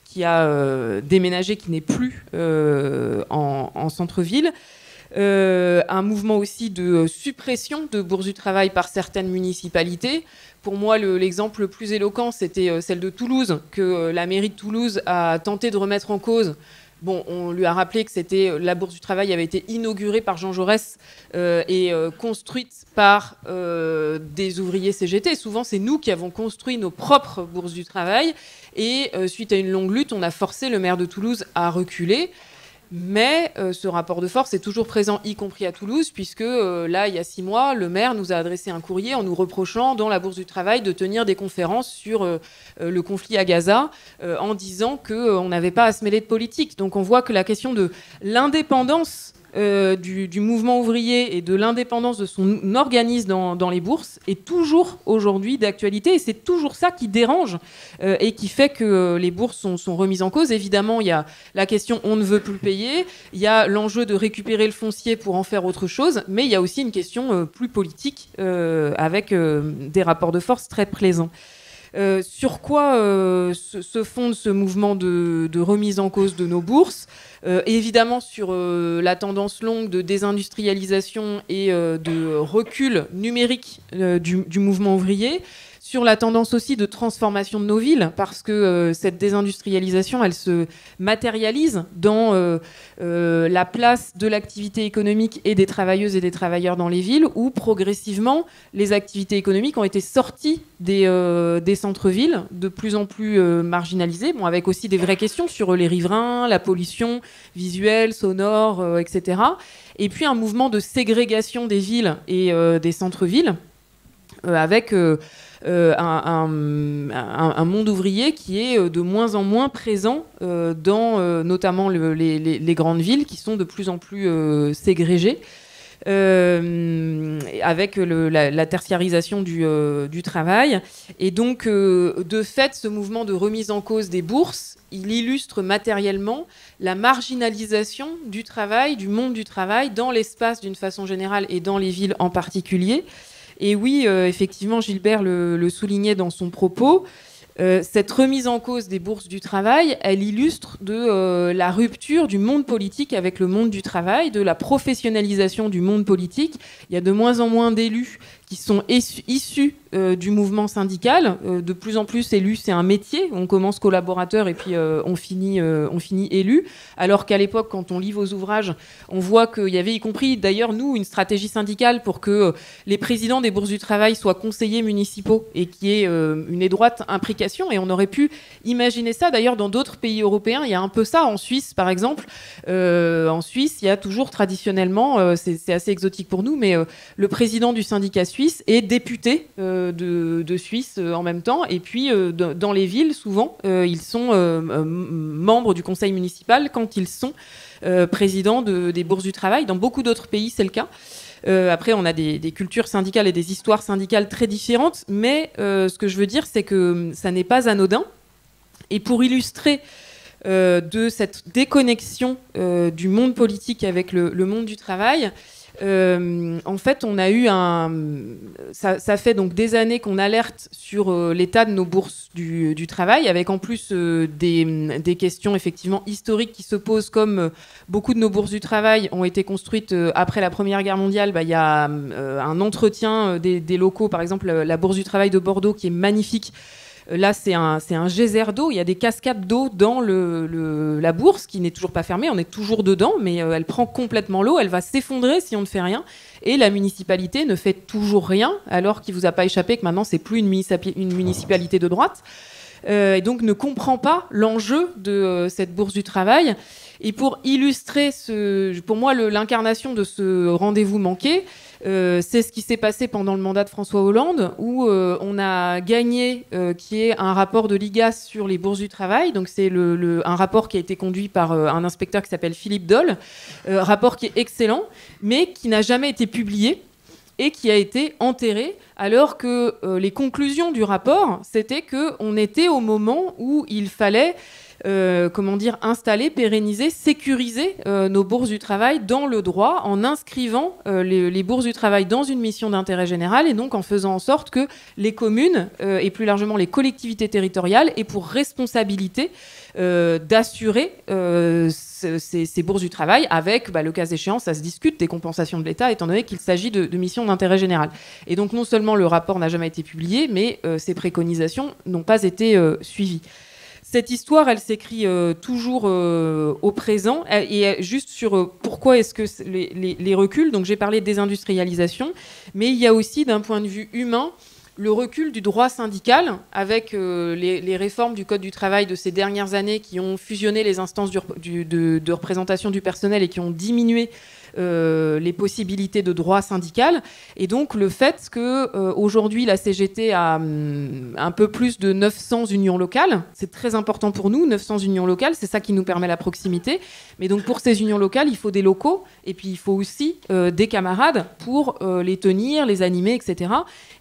qui a déménagé, qui n'est plus en centre-ville. Un mouvement aussi de suppression de bourses du travail par certaines municipalités. Pour moi, l'exemple le plus éloquent, c'était celle de Toulouse, que la mairie de Toulouse a tenté de remettre en cause. Bon, on lui a rappelé que la bourse du travail avait été inaugurée par Jean Jaurès et construite par des ouvriers CGT. Souvent, c'est nous qui avons construit nos propres bourses du travail. Et suite à une longue lutte, on a forcé le maire de Toulouse à reculer. Mais ce rapport de force est toujours présent, y compris à Toulouse, puisque là, il y a 6 mois, le maire nous a adressé un courrier en nous reprochant, dans la bourse du travail, de tenir des conférences sur le conflit à Gaza, en disant qu'on n'avait pas à se mêler de politique. Donc on voit que la question de l'indépendance du mouvement ouvrier et de l'indépendance de son organisme dans les bourses est toujours aujourd'hui d'actualité, et c'est toujours ça qui dérange et qui fait que les bourses sont remises en cause. Évidemment, il y a la question on ne veut plus payer, il y a l'enjeu de récupérer le foncier pour en faire autre chose, mais il y a aussi une question plus politique avec des rapports de force très plaisants. Sur quoi se fonde ce mouvement de remise en cause de nos bourses ? Évidemment sur la tendance longue de désindustrialisation et de recul numérique du mouvement ouvrier, sur la tendance aussi de transformation de nos villes, parce que cette désindustrialisation, elle se matérialise dans la place de l'activité économique et des travailleuses et des travailleurs dans les villes, où progressivement les activités économiques ont été sorties des centres-villes, de plus en plus marginalisées, bon, avec aussi des vraies questions sur les riverains, la pollution visuelle, sonore, etc. Et puis un mouvement de ségrégation des villes et des centres-villes, avec un monde ouvrier qui est de moins en moins présent dans notamment les grandes villes, qui sont de plus en plus ségrégées. avec la tertiarisation du travail. Et donc, de fait, ce mouvement de remise en cause des bourses, il illustre matériellement la marginalisation du travail, du monde du travail, dans l'espace d'une façon générale et dans les villes en particulier. Et oui, effectivement, Gilbert le soulignait dans son propos, cette remise en cause des bourses du travail, elle illustre la rupture du monde politique avec le monde du travail, de la professionnalisation du monde politique. Il y a de moins en moins d'élus qui sont issus du mouvement syndical. De plus en plus, élu, c'est un métier. On commence collaborateur et puis on finit élu. Alors qu'à l'époque, quand on lit vos ouvrages, on voit qu'il y avait, y compris d'ailleurs nous, une stratégie syndicale pour que les présidents des bourses du travail soient conseillers municipaux et qu'il y ait une étroite implication. Et on aurait pu imaginer ça d'ailleurs dans d'autres pays européens. Il y a un peu ça en Suisse, par exemple. En Suisse, il y a toujours traditionnellement, c'est assez exotique pour nous, mais le président du syndicat suisse est député de Suisse en même temps. Et puis, dans les villes, souvent, ils sont membres du conseil municipal quand ils sont présidents des bourses du travail. Dans beaucoup d'autres pays, c'est le cas. Après, on a des cultures syndicales et des histoires syndicales très différentes. Mais ce que je veux dire, c'est que ça n'est pas anodin. Et pour illustrer de cette déconnexion du monde politique avec le monde du travail, en fait, on a eu ça fait donc des années qu'on alerte sur l'état de nos bourses du travail, avec en plus des questions effectivement historiques qui se posent, comme beaucoup de nos bourses du travail ont été construites après la Première Guerre mondiale. Il y a un entretien des locaux, par exemple la bourse du travail de Bordeaux, qui est magnifique. Là, c'est un geyser d'eau. Il y a des cascades d'eau dans la bourse qui n'est toujours pas fermée. On est toujours dedans, mais elle prend complètement l'eau. Elle va s'effondrer si on ne fait rien. Et la municipalité ne fait toujours rien, alors qu'il ne vous a pas échappé que maintenant, c'est plus une municipalité de droite. Et donc, ne comprend pas l'enjeu de cette bourse du travail. Et pour illustrer, pour moi, l'incarnation de ce rendez-vous manqué, c'est ce qui s'est passé pendant le mandat de François Hollande, où on a gagné qui est un rapport de l'IGAS sur les bourses du travail. Donc c'est un rapport qui a été conduit par un inspecteur qui s'appelle Philippe Doll, rapport qui est excellent, mais qui n'a jamais été publié et qui a été enterré, alors que les conclusions du rapport, c'était qu'on était au moment où il fallait installer, pérenniser, sécuriser nos bourses du travail dans le droit, en inscrivant les bourses du travail dans une mission d'intérêt général, et donc en faisant en sorte que les communes et plus largement les collectivités territoriales aient pour responsabilité d'assurer ces bourses du travail avec, le cas échéant, ça se discute, des compensations de l'État, étant donné qu'il s'agit de missions d'intérêt général. Et donc non seulement le rapport n'a jamais été publié, mais ces préconisations n'ont pas été suivies. Cette histoire, elle s'écrit toujours au présent, et juste sur pourquoi est-ce que les reculs. Donc j'ai parlé de désindustrialisation, mais il y a aussi, d'un point de vue humain, le recul du droit syndical, avec les réformes du Code du travail de ces dernières années qui ont fusionné les instances de représentation du personnel et qui ont diminué les possibilités de droit syndical. Et donc le fait qu'aujourd'hui la CGT a un peu plus de 900 unions locales, c'est très important pour nous, 900 unions locales, c'est ça qui nous permet la proximité. Mais donc pour ces unions locales, il faut des locaux, et puis il faut aussi des camarades pour les tenir, les animer, etc.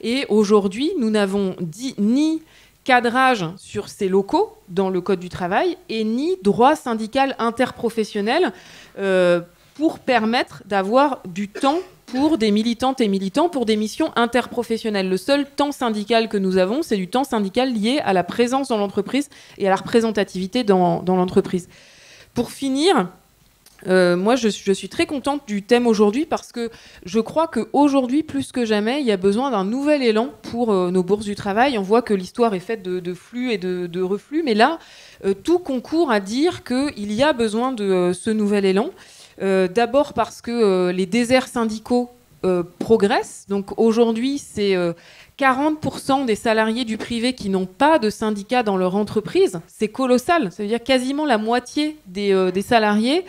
Et aujourd'hui, nous n'avons ni cadrage sur ces locaux dans le Code du travail, et ni droit syndical interprofessionnel pour permettre d'avoir du temps pour des militantes et militants pour des missions interprofessionnelles. Le seul temps syndical que nous avons, c'est du temps syndical lié à la présence dans l'entreprise et à la représentativité dans l'entreprise. Pour finir, moi, je suis très contente du thème aujourd'hui, parce que je crois qu'aujourd'hui, plus que jamais, il y a besoin d'un nouvel élan pour nos bourses du travail. On voit que l'histoire est faite de flux et de reflux, mais là, tout concourt à dire qu'il y a besoin de ce nouvel élan. D'abord parce que les déserts syndicaux progressent. Donc aujourd'hui, c'est 40% des salariés du privé qui n'ont pas de syndicat dans leur entreprise. C'est colossal. Ça veut dire quasiment la moitié des salariés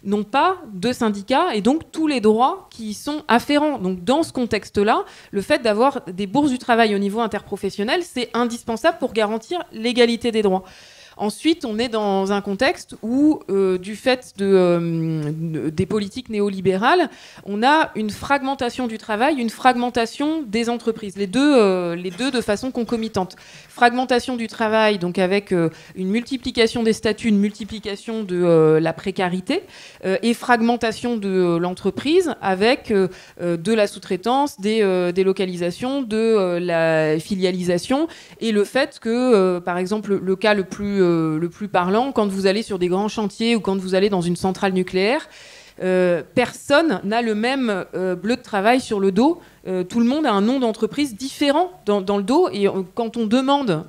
n'ont pas de syndicat, et donc tous les droits qui y sont afférents. Donc dans ce contexte-là, le fait d'avoir des bourses du travail au niveau interprofessionnel, c'est indispensable pour garantir l'égalité des droits. Ensuite, on est dans un contexte où, du fait des politiques néolibérales, on a une fragmentation du travail, une fragmentation des entreprises, les deux de façon concomitante. Fragmentation du travail, donc avec une multiplication des statuts, une multiplication de la précarité, et fragmentation de l'entreprise avec de la sous-traitance, des délocalisations, de la filialisation, et le fait que, par exemple, le cas le plus parlant, quand vous allez sur des grands chantiers ou quand vous allez dans une centrale nucléaire, personne n'a le même bleu de travail sur le dos. Tout le monde a un nom d'entreprise différent dans le dos. Et quand on demande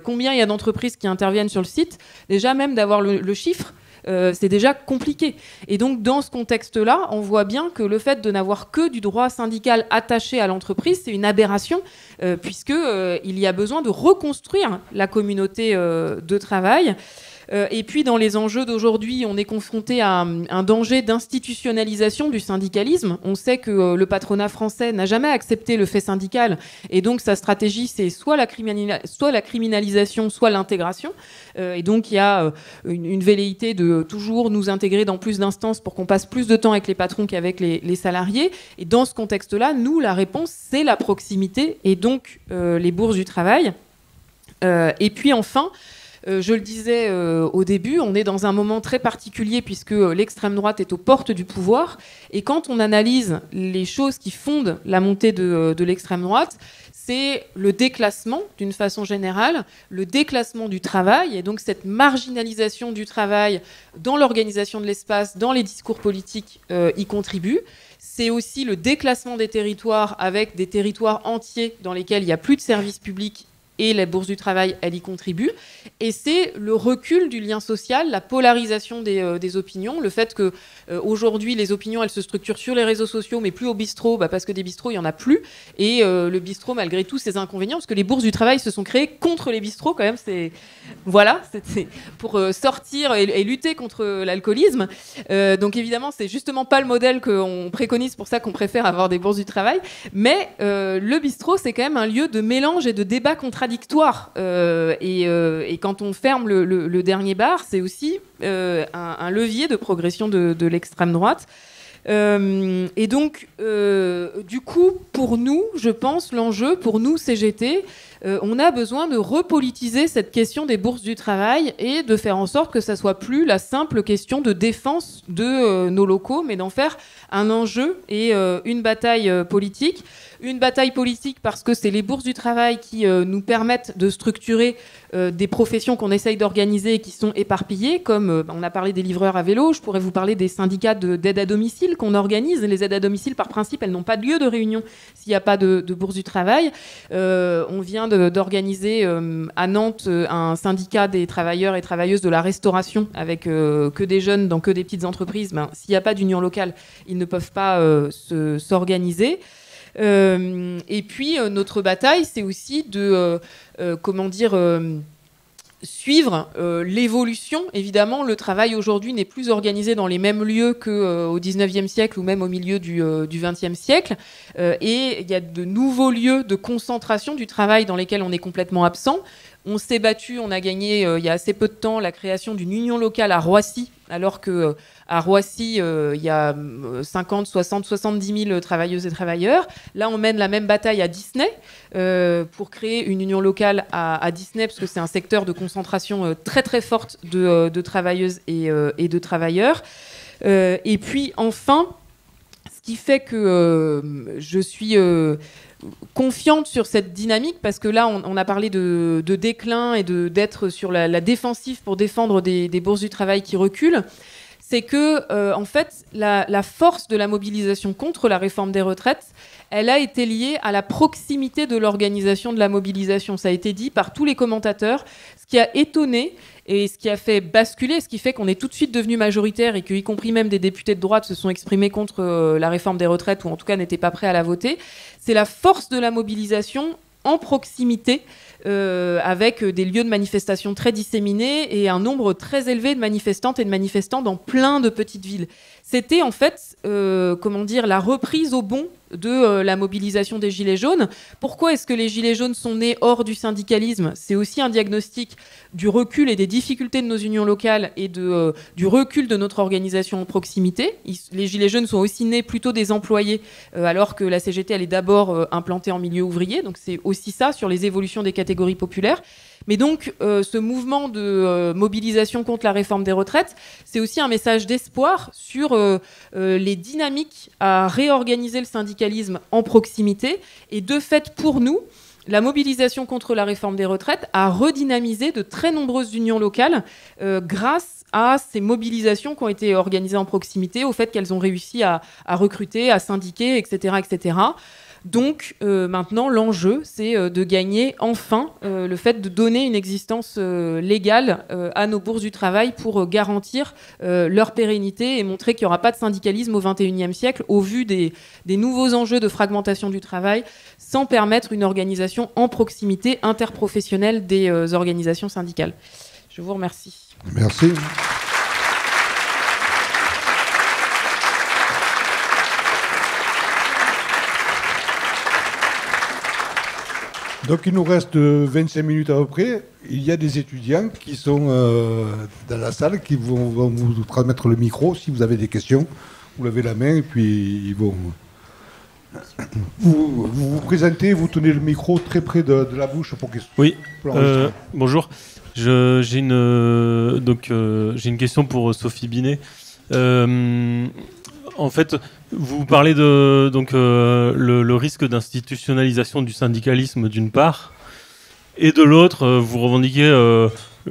combien il y a d'entreprises qui interviennent sur le site, déjà même d'avoir le chiffre, c'est déjà compliqué. Et donc, dans ce contexte-là, on voit bien que le fait de n'avoir que du droit syndical attaché à l'entreprise, c'est une aberration, puisqu'il y a besoin de reconstruire la communauté de travail. Et puis, dans les enjeux d'aujourd'hui, on est confronté à un danger d'institutionnalisation du syndicalisme. On sait que le patronat français n'a jamais accepté le fait syndical, et donc sa stratégie, c'est soit la criminalisation, soit l'intégration. Et donc, il y a une velléité de toujours nous intégrer dans plus d'instances pour qu'on passe plus de temps avec les patrons qu'avec les salariés. Et dans ce contexte-là, nous, la réponse, c'est la proximité, et donc les bourses du travail. Et puis, enfin... je le disais au début, on est dans un moment très particulier puisque l'extrême droite est aux portes du pouvoir. Et quand on analyse les choses qui fondent la montée de l'extrême droite, c'est le déclassement, d'une façon générale, le déclassement du travail, et donc cette marginalisation du travail dans l'organisation de l'espace, dans les discours politiques, y contribue. C'est aussi le déclassement des territoires, avec des territoires entiers dans lesquels il n'y a plus de services publics, et la bourse du travail, elle y contribue. Et c'est le recul du lien social, la polarisation des opinions, le fait que aujourd'hui les opinions, elles se structurent sur les réseaux sociaux, mais plus au bistrot, parce que des bistrots, il n'y en a plus. Et le bistrot, malgré tous ses inconvénients, parce que les bourses du travail se sont créées contre les bistrots, quand même, c'est pour sortir et lutter contre l'alcoolisme. Donc évidemment, c'est justement pas le modèle qu'on préconise, pour ça qu'on préfère avoir des bourses du travail. Mais le bistrot, c'est quand même un lieu de mélange et de débat contradictoire. Et quand on ferme le dernier bar, c'est aussi un levier de progression de l'extrême droite. Et donc, du coup, pour nous, je pense, l'enjeu, pour nous, CGT, on a besoin de repolitiser cette question des bourses du travail et de faire en sorte que ça soit plus la simple question de défense de nos locaux, mais d'en faire un enjeu et une bataille politique. Une bataille politique parce que c'est les bourses du travail qui nous permettent de structurer des professions qu'on essaye d'organiser et qui sont éparpillées, comme on a parlé des livreurs à vélo, je pourrais vous parler des syndicats d'aide à domicile qu'on organise. Les aides à domicile, par principe, elles n'ont pas de lieu de réunion s'il n'y a pas de bourse du travail. On vient d'organiser à Nantes un syndicat des travailleurs et travailleuses de la restauration avec que des jeunes dans que des petites entreprises. S'il n'y a pas d'union locale, ils ne peuvent pas s'organiser. Et puis notre bataille, c'est aussi de suivre l'évolution. Évidemment, le travail aujourd'hui n'est plus organisé dans les mêmes lieux qu'au XIXe siècle ou même au milieu du XXe siècle. Et il y a de nouveaux lieux de concentration du travail dans lesquels on est complètement absent. On s'est battu, on a gagné il y a assez peu de temps la création d'une union locale à Roissy, alors que à Roissy, il y a 50, 60, 70 000 travailleuses et travailleurs. Là, on mène la même bataille à Disney pour créer une union locale à Disney, parce que c'est un secteur de concentration très très forte de travailleuses et de travailleurs. Et puis enfin, ce qui fait que je suis confiante sur cette dynamique, parce que là, on a parlé de déclin et d'être sur la défensive pour défendre des bourses du travail qui reculent. C'est que, en fait, la force de la mobilisation contre la réforme des retraites, elle a été liée à la proximité de l'organisation de la mobilisation. Ça a été dit par tous les commentateurs. Ce qui a étonné et ce qui a fait basculer, ce qui fait qu'on est tout de suite devenu majoritaire et qu'y compris même des députés de droite se sont exprimés contre la réforme des retraites, ou en tout cas n'étaient pas prêts à la voter, c'est la force de la mobilisation en proximité, avec des lieux de manifestation très disséminés et un nombre très élevé de manifestantes et de manifestants dans plein de petites villes. C'était en fait, la reprise au bond de la mobilisation des Gilets jaunes. Pourquoi est-ce que les Gilets jaunes sont nés hors du syndicalisme? C'est aussi un diagnostic du recul et des difficultés de nos unions locales et du recul de notre organisation en proximité. Les Gilets jaunes sont aussi nés plutôt des employés, alors que la CGT elle est d'abord implantée en milieu ouvrier. Donc c'est aussi ça sur les évolutions des catégories populaires. Mais donc, ce mouvement de mobilisation contre la réforme des retraites, c'est aussi un message d'espoir sur les dynamiques à réorganiser le syndicalisme en proximité. Et de fait, pour nous, la mobilisation contre la réforme des retraites a redynamisé de très nombreuses unions locales grâce à ces mobilisations qui ont été organisées en proximité, au fait qu'elles ont réussi à recruter, à syndiquer, etc., etc. Donc maintenant, l'enjeu, c'est de gagner enfin le fait de donner une existence légale à nos bourses du travail pour garantir leur pérennité et montrer qu'il n'y aura pas de syndicalisme au XXIe siècle au vu des nouveaux enjeux de fragmentation du travail, sans permettre une organisation en proximité interprofessionnelle des organisations syndicales. Je vous remercie. Merci. Donc il nous reste 25 minutes à peu près. Il y a des étudiants qui sont dans la salle qui vont vous transmettre le micro. Si vous avez des questions, vous levez la main et puis ils vont... Vous présentez, vous tenez le micro très près de la bouche pour que... Oui, bonjour. J'ai une question pour Sophie Binet. En fait, vous parlez de le risque d'institutionnalisation du syndicalisme d'une part, et de l'autre, vous revendiquez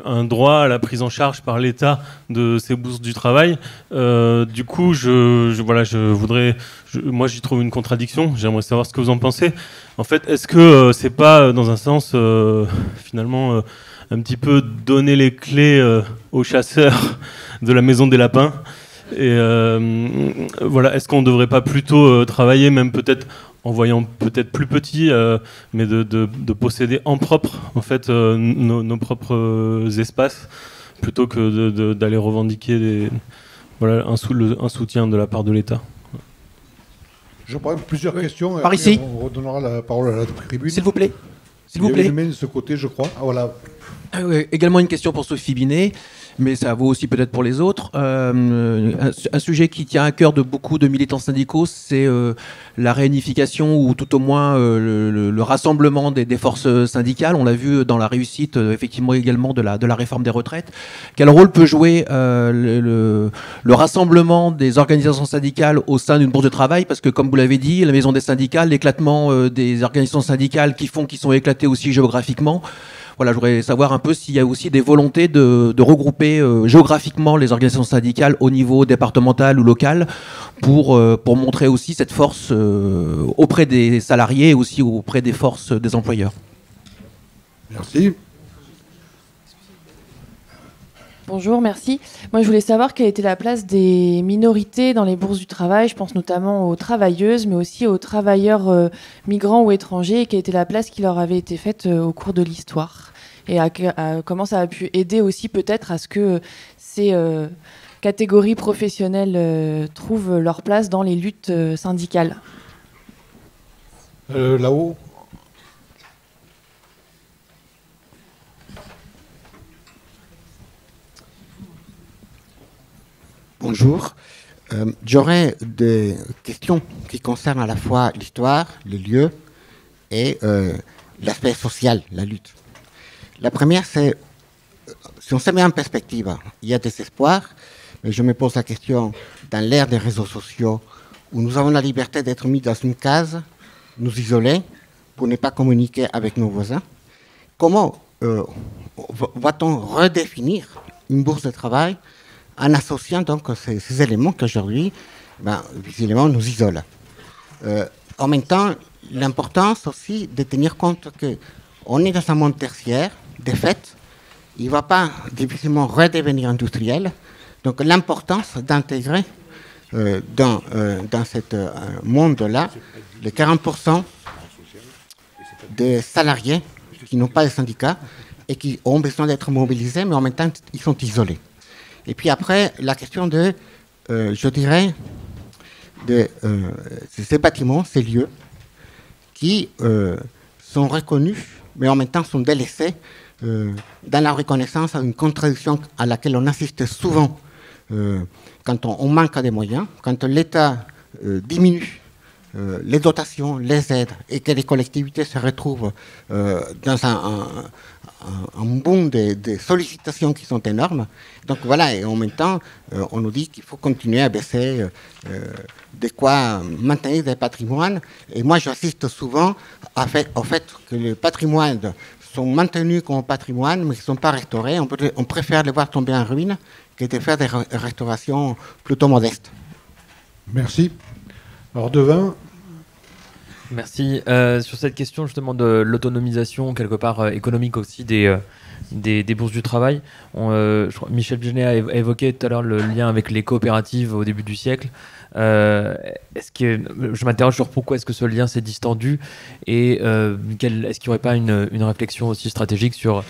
un droit à la prise en charge par l'État de ces bourses du travail. Du coup, moi j'y trouve une contradiction. J'aimerais savoir ce que vous en pensez. En fait, est-ce que c'est pas dans un sens finalement un petit peu donner les clés aux chasseurs de la maison des lapins? Et voilà, est-ce qu'on ne devrait pas plutôt travailler, même peut-être en voyant peut-être plus petit, mais de posséder en propre en fait nos propres espaces, plutôt que d'aller revendiquer un soutien de la part de l'État? Je prends plusieurs questions. Par ici. On redonnera la parole à la tribune. S'il vous plaît. S'il vous Il y plaît. avait une main de ce côté, je crois. Ah, voilà. Également une question pour Sophie Binet, mais ça vaut aussi peut-être pour les autres. Un sujet qui tient à cœur de beaucoup de militants syndicaux, c'est la réunification ou tout au moins le rassemblement des forces syndicales. On l'a vu dans la réussite, effectivement, également de la réforme des retraites. Quel rôle peut jouer le rassemblement des organisations syndicales au sein d'une bourse de travail? Parce que, comme vous l'avez dit, la maison des syndicats, l'éclatement des organisations syndicales qui sont éclatées aussi géographiquement. Voilà, je voudrais savoir un peu s'il y a aussi des volontés de regrouper géographiquement les organisations syndicales au niveau départemental ou local pour montrer aussi cette force auprès des salariés et aussi auprès des forces des employeurs. Merci. Bonjour, merci. Moi, je voulais savoir quelle était la place des minorités dans les bourses du travail. Je pense notamment aux travailleuses, mais aussi aux travailleurs migrants ou étrangers, et quelle était la place qui leur avait été faite au cours de l'histoire. Et comment ça a pu aider aussi peut-être à ce que ces catégories professionnelles trouvent leur place dans les luttes syndicales. Là-haut. Bonjour. J'aurais des questions qui concernent à la fois l'histoire, le lieu et l'aspect social, la lutte. La première, c'est, si on se met en perspective, il y a des espoirs, mais je me pose la question, dans l'ère des réseaux sociaux, où nous avons la liberté d'être mis dans une case, nous isoler, pour ne pas communiquer avec nos voisins, comment va-t-on redéfinir une bourse de travail en associant donc ces éléments qu'aujourd'hui, visiblement, nous isolent. En même temps, l'importance aussi de tenir compte qu'on est dans un monde tertiaire, de fait, il ne va pas difficilement redevenir industriel, donc l'importance d'intégrer dans ce monde-là les 40% des salariés qui n'ont pas de syndicats et qui ont besoin d'être mobilisés, mais en même temps, ils sont isolés. Et puis après, la question de, je dirais, de ces bâtiments, ces lieux, qui sont reconnus, mais en même temps sont délaissés dans la reconnaissance d'une contradiction à laquelle on assiste souvent quand on manque des moyens, quand l'État diminue les dotations, les aides, et que les collectivités se retrouvent dans un boom de sollicitations qui sont énormes. Donc voilà, et en même temps, on nous dit qu'il faut continuer à baisser de quoi maintenir des patrimoines. Et moi, j'assiste souvent au fait que les patrimoines sont maintenus comme patrimoine, mais qui ne sont pas restaurés. On préfère les voir tomber en ruine que de faire des restaurations plutôt modestes. Merci. Alors, Devin. Merci. Sur cette question justement de l'autonomisation, quelque part économique aussi, des bourses du travail, je crois, Michel Genet a évoqué tout à l'heure le lien avec les coopératives au début du siècle. Je m'interroge sur pourquoi est-ce que ce lien s'est distendu et est-ce qu'il n'y aurait pas une réflexion aussi stratégique sur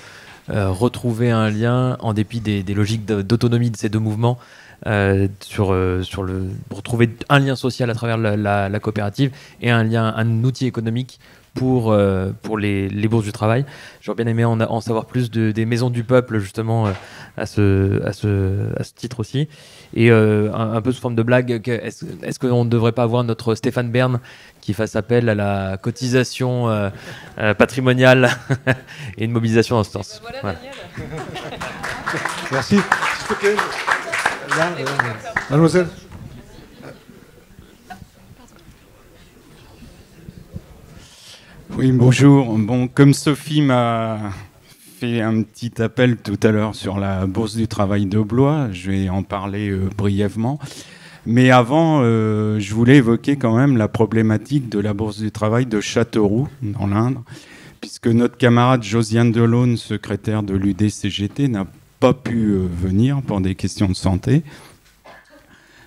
retrouver un lien en dépit des logiques d'autonomie de ces deux mouvements pour trouver un lien social à travers la coopérative et un outil économique pour les bourses du travail. J'aurais bien aimé en savoir plus des maisons du peuple justement à ce titre aussi. Et un peu sous forme de blague, est-ce qu'on ne devrait pas avoir notre Stéphane Bern qui fasse appel à la cotisation patrimoniale et une mobilisation dans ce sens. Voilà. Merci. Mademoiselle. Oui, bonjour. Bon, comme Sophie m'a fait un petit appel tout à l'heure sur la Bourse du travail de Blois, je vais en parler brièvement. Mais avant, je voulais évoquer quand même la problématique de la Bourse du travail de Châteauroux, dans l'Indre, puisque notre camarade Josiane Delaune, secrétaire de l'UDCGT, n'a pas pu venir pour des questions de santé.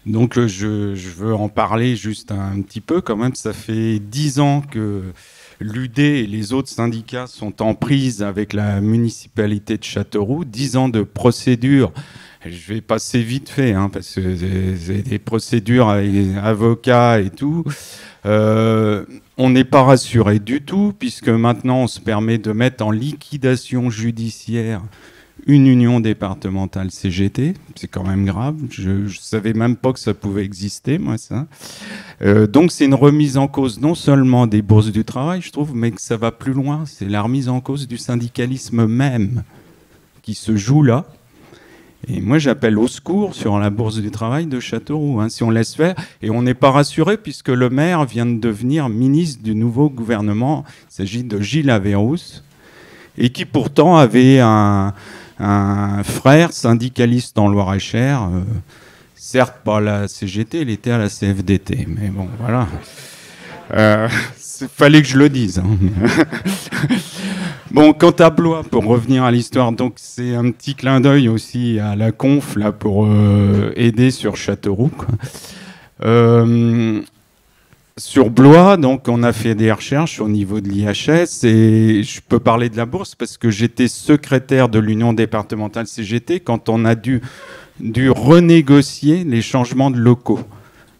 Donc je veux en parler juste un petit peu quand même. Ça fait 10 ans que l'UD et les autres syndicats sont en prise avec la municipalité de Châteauroux. 10 ans de procédure. Je vais passer vite fait, parce que c'est des procédures avec les avocats et tout. On n'est pas rassuré du tout, puisque maintenant on se permet de mettre en liquidation judiciaire une union départementale CGT. C'est quand même grave. Je ne savais même pas que ça pouvait exister, moi, ça. Donc c'est une remise en cause non seulement des bourses du travail, je trouve, mais que ça va plus loin. C'est la remise en cause du syndicalisme même qui se joue là. Et moi, j'appelle au secours sur la Bourse du travail de Châteauroux, si on laisse faire. Et on n'est pas rassuré puisque le maire vient de devenir ministre du nouveau gouvernement. Il s'agit de Gilles Averrousse, et qui pourtant avait un frère syndicaliste en Loir-et-Cher. Certes, pas à la CGT, il était à la CFDT. Mais bon, voilà. Fallait que je le dise. Bon, quant à Blois, pour revenir à l'histoire, donc c'est un petit clin d'œil aussi à la conf là pour aider sur Châteauroux, quoi. Sur Blois, donc on a fait des recherches au niveau de l'IHS et je peux parler de la bourse parce que j'étais secrétaire de l'union départementale CGT quand on a dû renégocier les changements de locaux.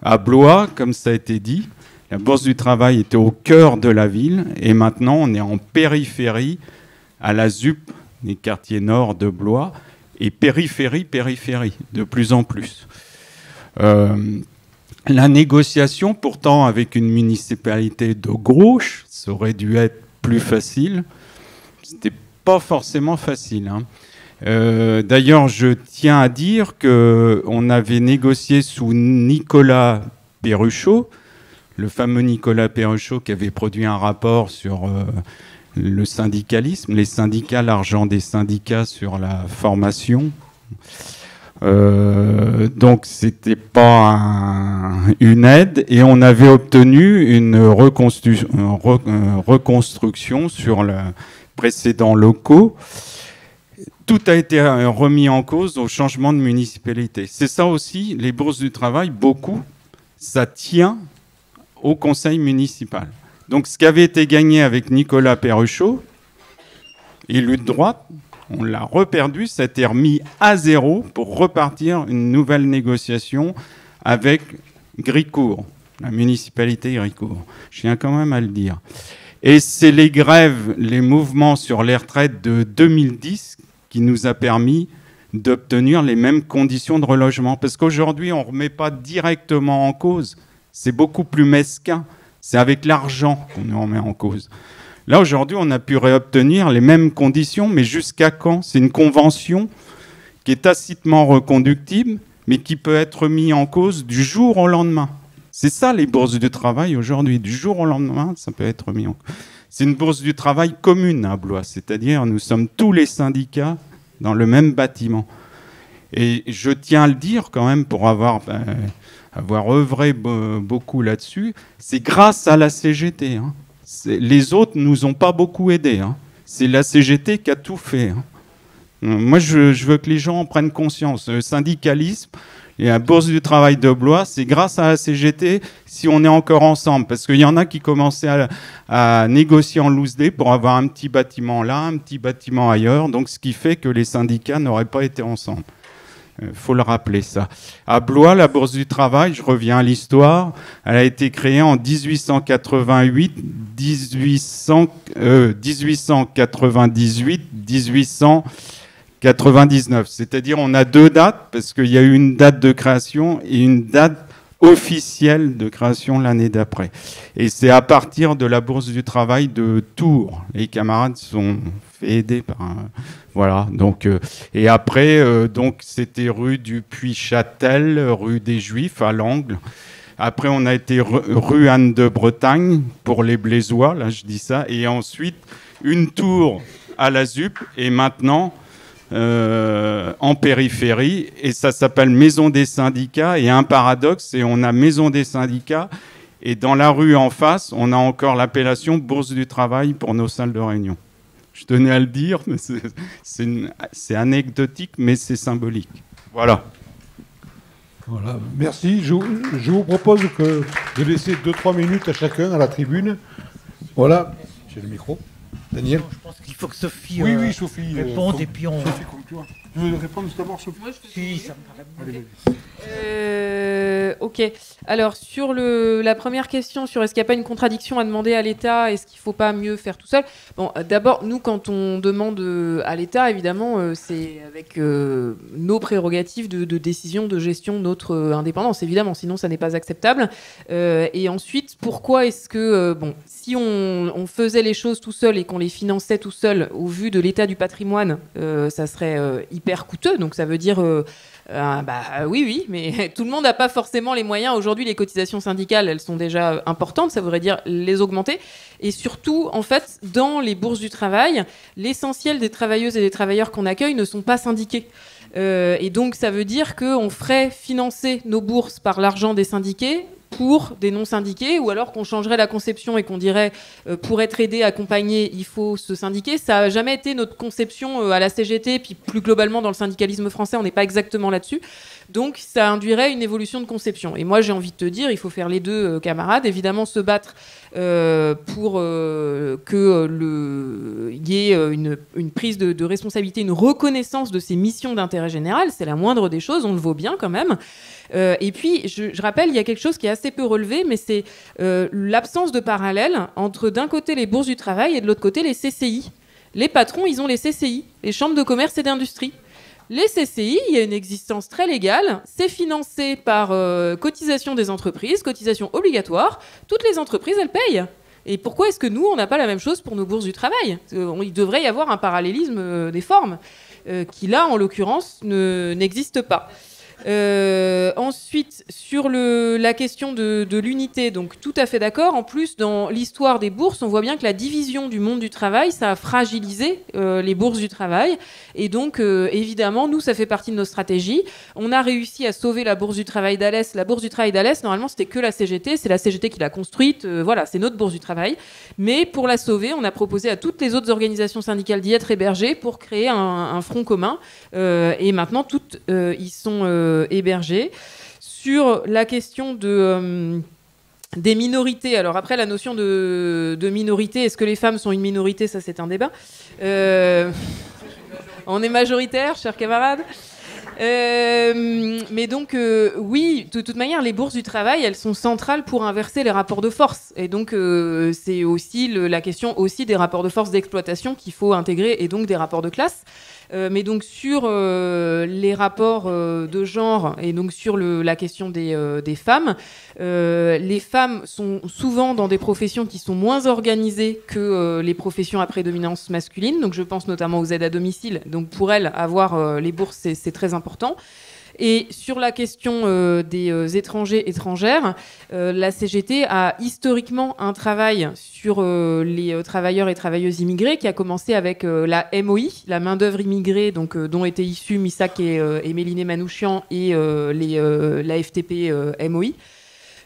À Blois, comme ça a été dit, la Bourse du travail était au cœur de la ville et maintenant on est en périphérie, à la ZUP, des quartiers nord de Blois, et périphérie, de plus en plus. La négociation, pourtant, avec une municipalité de gauche, ça aurait dû être plus facile. C'était pas forcément facile. D'ailleurs, je tiens à dire qu'on avait négocié sous Nicolas Perruchot, le fameux Nicolas Perruchot qui avait produit un rapport sur le syndicalisme, les syndicats, l'argent des syndicats sur la formation. Donc c'était pas une aide et on avait obtenu une reconstruction sur les précédents locaux. Tout a été remis en cause au changement de municipalité. C'est ça aussi, les bourses du travail, beaucoup, ça tient au conseil municipal. Donc ce qui avait été gagné avec Nicolas Perruchot, élu de droite, on l'a reperdu, ça a été remis à zéro pour repartir une nouvelle négociation avec Gricourt. la municipalité Héricourt. Je tiens quand même à le dire. Et c'est les grèves, les mouvements sur les retraites de 2010 qui nous a permis d'obtenir les mêmes conditions de relogement. Parce qu'aujourd'hui, on ne remet pas directement en cause. C'est beaucoup plus mesquin. C'est avec l'argent qu'on nous remet en cause. Là, aujourd'hui, on a pu réobtenir les mêmes conditions, mais jusqu'à quand? C'est une convention qui est tacitement reconductible, mais qui peut être mise en cause du jour au lendemain. C'est ça, les bourses du travail aujourd'hui. Du jour au lendemain, ça peut être mis en cause. C'est une bourse du travail commune à Blois, c'est-à-dire nous sommes tous les syndicats dans le même bâtiment. Et je tiens à le dire quand même, pour avoir œuvré beaucoup là-dessus, c'est grâce à la CGT. Hein. Les autres ne nous ont pas beaucoup aidés. Hein. C'est la CGT qui a tout fait. Hein. Moi, je veux que les gens en prennent conscience. Le syndicalisme et la Bourse du travail de Blois, c'est grâce à la CGT si on est encore ensemble. Parce qu'il y en a qui commençaient à négocier en loose day pour avoir un petit bâtiment là, un petit bâtiment ailleurs. Donc, ce qui fait que les syndicats n'auraient pas été ensemble. Il faut le rappeler, ça. À Blois, la Bourse du travail, je reviens à l'histoire, elle a été créée en 1888, 1898, 1899. C'est-à-dire, on a deux dates, parce qu'il y a eu une date de création et une date officielle de création l'année d'après. Et c'est à partir de la Bourse du travail de Tours. Les camarades sont fait aider par voilà, donc et après donc c'était rue du Puy-Châtel, rue des Juifs à l'angle. Après on a été rue Anne de Bretagne pour les Blaisois, là je dis ça, et ensuite une tour à la ZUP et maintenant en périphérie, et ça s'appelle Maison des syndicats. Et un paradoxe, c'est on a Maison des syndicats et dans la rue en face on a encore l'appellation Bourse du travail pour nos salles de réunion. Je tenais à le dire, mais c'est anecdotique, mais c'est symbolique. Voilà. Voilà, merci. Je vous propose de laisser 2-3 minutes à chacun à la tribune. Voilà, j'ai le micro. Daniel. Je pense qu'il faut que Sophie, oui, Sophie réponde et puis on... Sophie, comme toi. Tu veux répondre d'abord, Sophie? Si, ça me paraît Ok. Alors, sur la première question, sur est-ce qu'il n'y a pas une contradiction à demander à l'État, est-ce qu'il ne faut pas mieux faire tout seul? Bon, d'abord, nous, quand on demande à l'État, évidemment, c'est avec nos prérogatives de décision, de gestion, notre indépendance, évidemment, sinon ça n'est pas acceptable. Et ensuite, pourquoi est-ce que, si on faisait les choses tout seul et qu'on les finançait tout seul, au vu de l'état du patrimoine, ça serait hyper coûteux, donc ça veut dire... oui, mais tout le monde n'a pas forcément les moyens. Aujourd'hui, les cotisations syndicales, elles sont déjà importantes, ça voudrait dire les augmenter. Et surtout, en fait, dans les bourses du travail, l'essentiel des travailleuses et des travailleurs qu'on accueille ne sont pas syndiqués. Et donc, ça veut dire qu'on ferait financer nos bourses par l'argent des syndiqués pour des non-syndiqués, ou alors qu'on changerait la conception et qu'on dirait pour être aidé, accompagné, il faut se syndiquer. Ça n'a jamais été notre conception à la CGT, puis plus globalement dans le syndicalisme français, on n'est pas exactement là-dessus. Donc ça induirait une évolution de conception. Et moi j'ai envie de te dire, il faut faire les deux, camarades. Évidemment se battre pour qu'il y ait une prise de responsabilité, une reconnaissance de ces missions d'intérêt général. C'est la moindre des choses, on le vaut bien quand même. Et puis, je rappelle, il y a quelque chose qui est assez peu relevé, mais c'est l'absence de parallèle entre d'un côté les bourses du travail et de l'autre côté les CCI. Les patrons, ils ont les CCI, les chambres de commerce et d'industrie. Les CCI, il y a une existence très légale, c'est financé par cotisation des entreprises, cotisation obligatoire. Toutes les entreprises, elles payent. Et pourquoi est-ce que nous, on n'a pas la même chose pour nos bourses du travail? Il devrait y avoir un parallélisme des formes, qui là, en l'occurrence, n'existe pas. Ensuite, sur la question de l'unité, donc tout à fait d'accord. En plus, dans l'histoire des bourses, on voit bien que la division du monde du travail, ça a fragilisé les bourses du travail. Et donc, évidemment, nous, ça fait partie de nos stratégies. On a réussi à sauver la bourse du travail d'Alès. La bourse du travail d'Alès, normalement, c'était que la CGT. C'est la CGT qui l'a construite. Voilà, c'est notre bourse du travail. Mais pour la sauver, on a proposé à toutes les autres organisations syndicales d'y être hébergées pour créer un front commun. Et maintenant, toutes y sont hébergés. Sur la question des minorités, alors après la notion de minorité, est-ce que les femmes sont une minorité? Ça c'est un débat. On est majoritaire, chers camarades. Mais donc, oui, de toute manière, les bourses du travail, elles sont centrales pour inverser les rapports de force. Et donc, c'est aussi la question aussi des rapports de force d'exploitation qu'il faut intégrer, et donc des rapports de classe. Mais donc sur les rapports de genre et donc sur la question des femmes, les femmes sont souvent dans des professions qui sont moins organisées que les professions à prédominance masculine. Donc je pense notamment aux aides à domicile. Donc pour elles, avoir les bourses, c'est très important. Et sur la question des étrangers, étrangères, la CGT a historiquement un travail sur les travailleurs et travailleuses immigrés qui a commencé avec la MOI, la main-d'œuvre immigrée, donc, dont étaient issus Missak et Méliné Manouchian et la FTP MOI.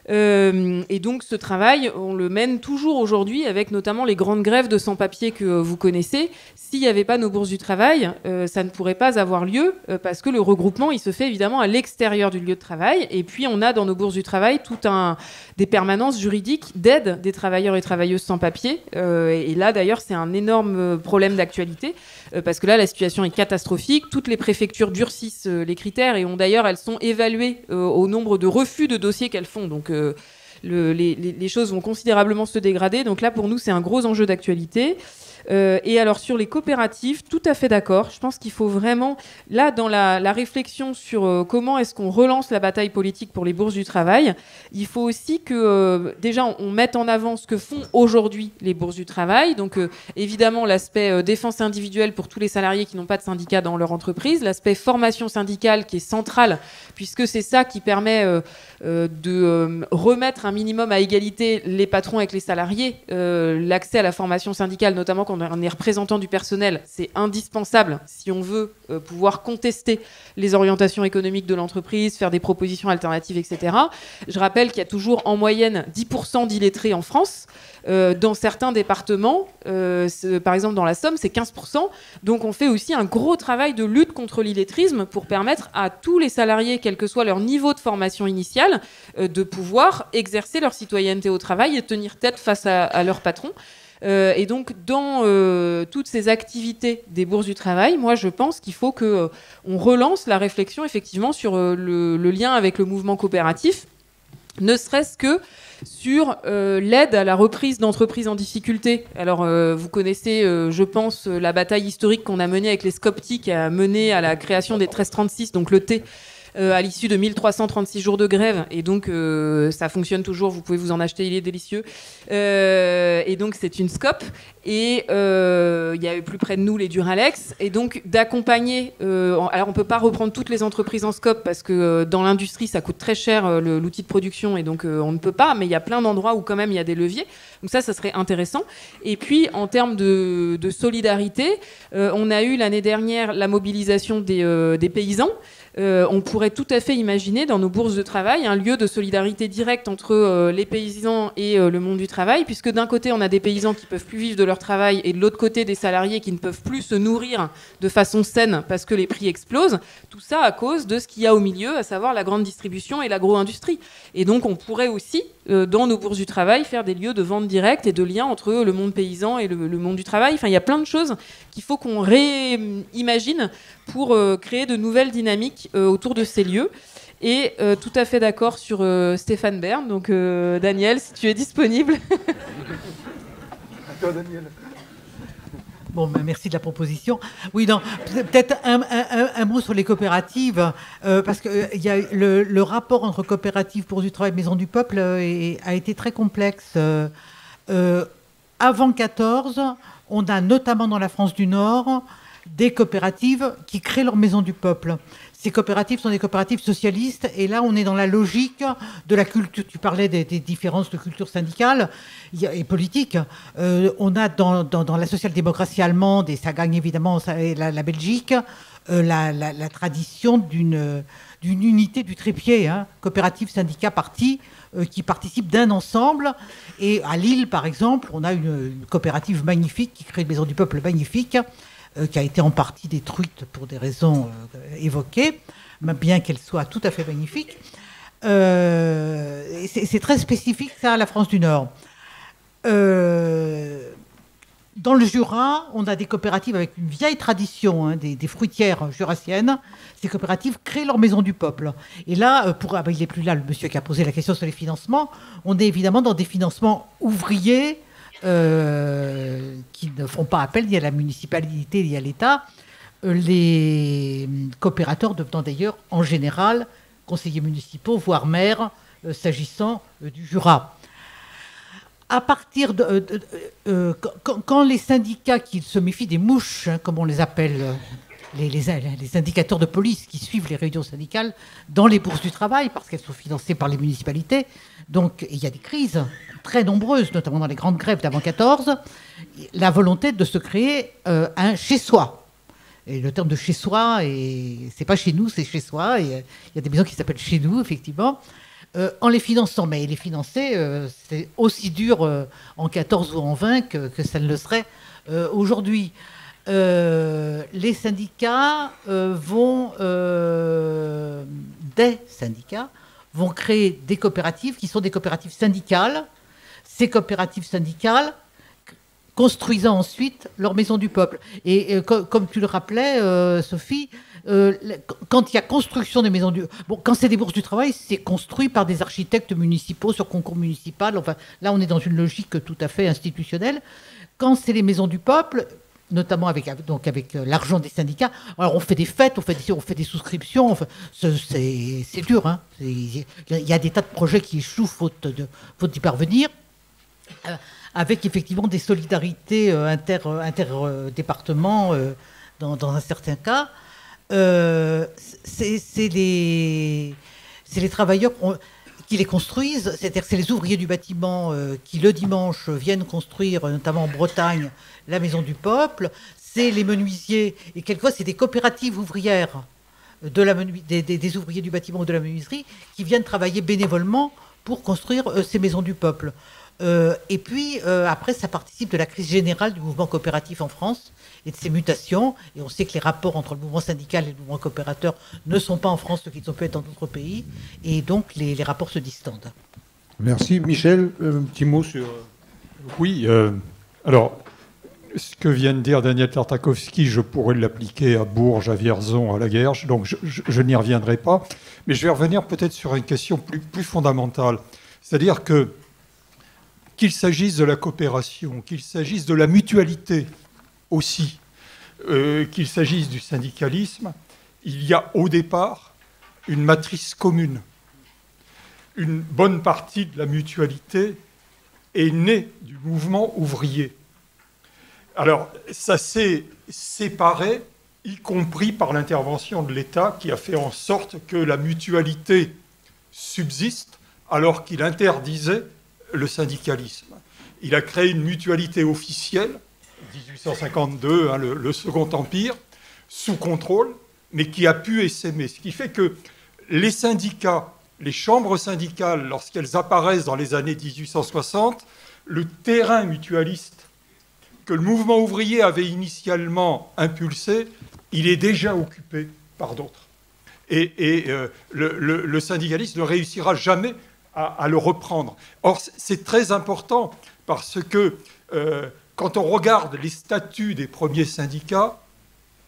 Et donc ce travail, on le mène toujours aujourd'hui avec notamment les grandes grèves de sans-papiers que vous connaissez. S'il n'y avait pas nos bourses du travail, ça ne pourrait pas avoir lieu parce que le regroupement, il se fait évidemment à l'extérieur du lieu de travail. Et puis on a dans nos bourses du travail des permanences juridiques d'aide des travailleurs et travailleuses sans-papiers. Et là d'ailleurs, c'est un énorme problème d'actualité parce que là, la situation est catastrophique. Toutes les préfectures durcissent les critères et elles sont évaluées au nombre de refus de dossiers qu'elles font. Donc les choses vont considérablement se dégrader. Donc là, pour nous, c'est un gros enjeu d'actualité. Et alors sur les coopératives, tout à fait d'accord. Je pense qu'il faut vraiment, là, dans la réflexion sur comment est-ce qu'on relance la bataille politique pour les bourses du travail, il faut aussi que déjà on mette en avant ce que font aujourd'hui les bourses du travail. Donc évidemment l'aspect défense individuelle pour tous les salariés qui n'ont pas de syndicat dans leur entreprise, l'aspect formation syndicale qui est central puisque c'est ça qui permet de remettre un minimum à égalité les patrons avec les salariés. L'accès à la formation syndicale, notamment quand on est représentant du personnel, c'est indispensable si on veut pouvoir contester les orientations économiques de l'entreprise, faire des propositions alternatives, etc. Je rappelle qu'il y a toujours en moyenne 10% d'illettrés en France. Dans certains départements, par exemple dans la Somme, c'est 15%. Donc on fait aussi un gros travail de lutte contre l'illettrisme pour permettre à tous les salariés, quel que soit leur niveau de formation initiale, de pouvoir exercer leur citoyenneté au travail et tenir tête face à leur patron. Et donc, dans toutes ces activités des bourses du travail, moi, je pense qu'il faut qu'on relance la réflexion, effectivement, sur le lien avec le mouvement coopératif, ne serait-ce que sur l'aide à la reprise d'entreprises en difficulté. Alors, vous connaissez, je pense, la bataille historique qu'on a menée avec les Scopti, qui a mené à la création des 1336, donc le T, à l'issue de 1336 jours de grève. Et donc, ça fonctionne toujours. Vous pouvez vous en acheter, il est délicieux. Et donc, c'est une SCOP. Et il y a plus près de nous les Duralex. Et donc, d'accompagner... alors, on ne peut pas reprendre toutes les entreprises en SCOP parce que dans l'industrie, ça coûte très cher l'outil de production. Et donc, on ne peut pas. Mais il y a plein d'endroits où, quand même, il y a des leviers. Donc ça serait intéressant. Et puis, en termes de solidarité, on a eu l'année dernière la mobilisation des paysans. On pourrait tout à fait imaginer dans nos bourses de travail un lieu de solidarité directe entre les paysans et le monde du travail, puisque d'un côté on a des paysans qui peuvent plus vivre de leur travail et de l'autre côté des salariés qui ne peuvent plus se nourrir de façon saine parce que les prix explosent. Tout ça à cause de ce qu'il y a au milieu, à savoir la grande distribution et l'agro-industrie. Et donc on pourrait aussi, dans nos bourses du travail, faire des lieux de vente directe et de lien entre le monde paysan et le monde du travail. Enfin, il y a plein de choses qu'il faut qu'on réimagine pour créer de nouvelles dynamiques autour de ces lieux. Et tout à fait d'accord sur Stéphane Bern. Donc Daniel, si tu es disponible. Daniel. Bon, ben, merci de la proposition. Oui, non, peut-être un mot sur les coopératives, parce que y a le rapport entre coopératives, bourses du travail, maison du peuple a été très complexe. Avant 14, on a notamment dans la France du Nord des coopératives qui créent leur maison du peuple. Ces coopératives sont des coopératives socialistes, et là on est dans la logique de la culture. Tu parlais des différences de culture syndicale et politique. On a dans la social-démocratie allemande, et ça gagne évidemment la Belgique, la tradition d'une unité du trépied, hein, coopérative, syndicat, parti, qui participent d'un ensemble. Et à Lille, par exemple, on a une coopérative magnifique qui crée une maison du peuple magnifique, qui a été en partie détruite pour des raisons évoquées, bien qu'elle soit tout à fait magnifique. C'est très spécifique, ça, à la France du Nord. Dans le Jura, on a des coopératives avec une vieille tradition, hein, des fruitières jurassiennes. Ces coopératives créent leur maison du peuple. Et là, il n'est plus là, le monsieur qui a posé la question sur les financements. On est évidemment dans des financements ouvriers qui ne font pas appel ni à la municipalité ni à l'État. Les coopérateurs devenant d'ailleurs en général conseillers municipaux, voire maires, s'agissant du Jura. À partir quand les syndicats qui se méfient des mouches, hein, comme on les appelle, les indicateurs de police qui suivent les réunions syndicales dans les bourses du travail, parce qu'elles sont financées par les municipalités, donc il y a des crises très nombreuses, notamment dans les grandes grèves d'avant 14, la volonté de se créer un chez-soi. Et le terme de chez-soi, c'est pas chez nous, c'est chez-soi. Il y a des maisons qui s'appellent chez nous, effectivement. En les finançant, mais les financer, c'est aussi dur en 14 ou en 20 que ça ne le serait aujourd'hui. Les syndicats des syndicats vont créer des coopératives qui sont des coopératives syndicales. Ces coopératives syndicales construisant ensuite leur maison du peuple. Et comme tu le rappelais, Sophie, quand il y a construction des maisons du... Bon, quand c'est des bourses du travail, c'est construit par des architectes municipaux sur concours municipal. Enfin, là, on est dans une logique tout à fait institutionnelle. Quand c'est les maisons du peuple, notamment avec l'argent des syndicats, alors on fait des fêtes, on fait des souscriptions. Enfin, c'est dur. Hein. Il y a des tas de projets qui échouent faute d'y parvenir. Avec effectivement des solidarités interdépartements dans un certain cas. C'est les travailleurs qui les construisent, c'est-à-dire que c'est les ouvriers du bâtiment qui, le dimanche, viennent construire, notamment en Bretagne, la maison du peuple. C'est les menuisiers, et quelquefois, c'est des coopératives ouvrières des ouvriers du bâtiment ou de la menuiserie qui viennent travailler bénévolement pour construire ces maisons du peuple. Et puis, après, ça participe de la crise générale du mouvement coopératif en France et de ses mutations. Et on sait que les rapports entre le mouvement syndical et le mouvement coopérateur ne sont pas en France ce qu'ils ont pu être dans d'autres pays. Et donc, les rapports se distendent. Merci. Michel, un petit mot sur... Oui, alors, ce que vient de dire Daniel Tartakovsky, je pourrais l'appliquer à Bourges, à Vierzon, à la Guerche, donc je n'y reviendrai pas. Mais je vais revenir peut-être sur une question plus fondamentale. C'est-à-dire qu'il s'agisse de la coopération, qu'il s'agisse de la mutualité aussi, qu'il s'agisse du syndicalisme, il y a au départ une matrice commune. Une bonne partie de la mutualité est née du mouvement ouvrier. Alors, ça s'est séparé, y compris par l'intervention de l'État qui a fait en sorte que la mutualité subsiste alors qu'il interdisait le syndicalisme. Il a créé une mutualité officielle, 1852, hein, le Second Empire, sous contrôle, mais qui a pu essaimer. Ce qui fait que les syndicats, les chambres syndicales, lorsqu'elles apparaissent dans les années 1860, le terrain mutualiste que le mouvement ouvrier avait initialement impulsé, il est déjà occupé par d'autres. Et le syndicaliste ne réussira jamais à le reprendre. Or, c'est très important parce que quand on regarde les statuts des premiers syndicats,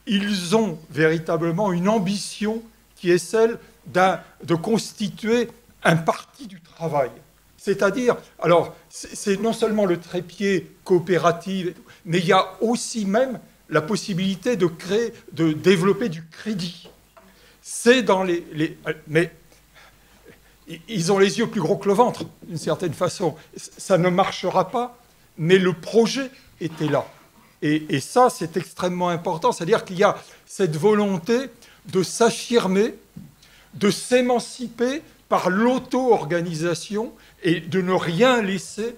ils ont véritablement une ambition qui est celle de constituer un parti du travail. C'est-à-dire, alors, c'est non seulement le trépied coopératif, mais il y a aussi même la possibilité de développer du crédit. C'est dans mais ils ont les yeux plus gros que le ventre, d'une certaine façon. Ça ne marchera pas, mais le projet était là. Et ça, c'est extrêmement important. C'est-à-dire qu'il y a cette volonté de s'affirmer, de s'émanciper par l'auto-organisation et de ne rien laisser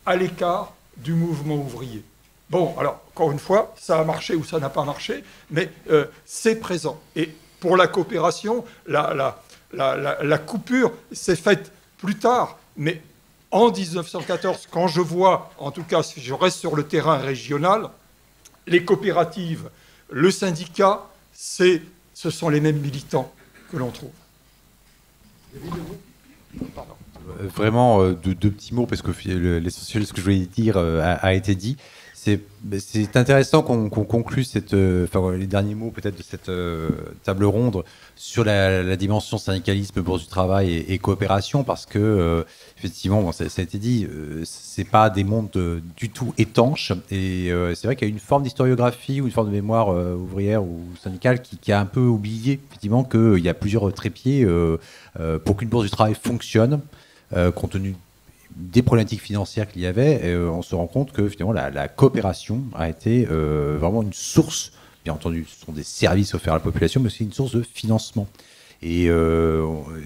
à l'écart du mouvement ouvrier. Bon, alors, encore une fois, ça a marché ou ça n'a pas marché, mais c'est présent. Et pour la coopération, la coupure s'est faite plus tard, mais en 1914, quand je vois, en tout cas si je reste sur le terrain régional, les coopératives, le syndicat, ce sont les mêmes militants que l'on trouve. Vraiment, deux petits mots, parce que l'essentiel de ce que je voulais dire a été dit. C'est intéressant qu'on conclue les derniers mots peut-être de cette table ronde sur la dimension syndicalisme, bourse du travail et coopération, parce que effectivement, ça a été dit, c'est pas des mondes du tout étanches, et c'est vrai qu'il y a une forme d'historiographie ou une forme de mémoire ouvrière ou syndicale qui a un peu oublié effectivement qu'il y a plusieurs trépieds pour qu'une bourse du travail fonctionne, compte tenu des problématiques financières qu'il y avait, on se rend compte que finalement la coopération a été vraiment une source, bien entendu ce sont des services offerts à la population, mais aussi une source de financement. Et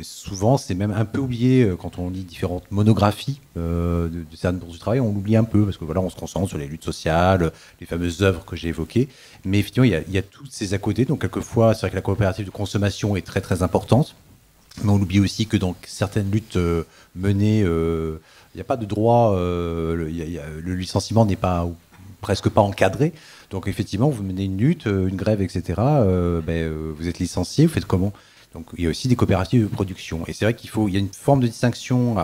souvent c'est même un peu oublié quand on lit différentes monographies de certaines bourses du travail, on l'oublie un peu parce que voilà, on se concentre sur les luttes sociales, les fameuses œuvres que j'ai évoquées, mais effectivement il y a tous ces à côté, donc quelquefois c'est vrai que la coopérative de consommation est très très importante, mais on oublie aussi que dans certaines luttes menées, il n'y a pas de droit, le licenciement n'est pas ou presque pas encadré. Donc effectivement, vous menez une lutte, une grève, etc. Vous êtes licencié, vous faites comment? Donc il y a aussi des coopératives de production. Et c'est vrai il y a une forme de distinction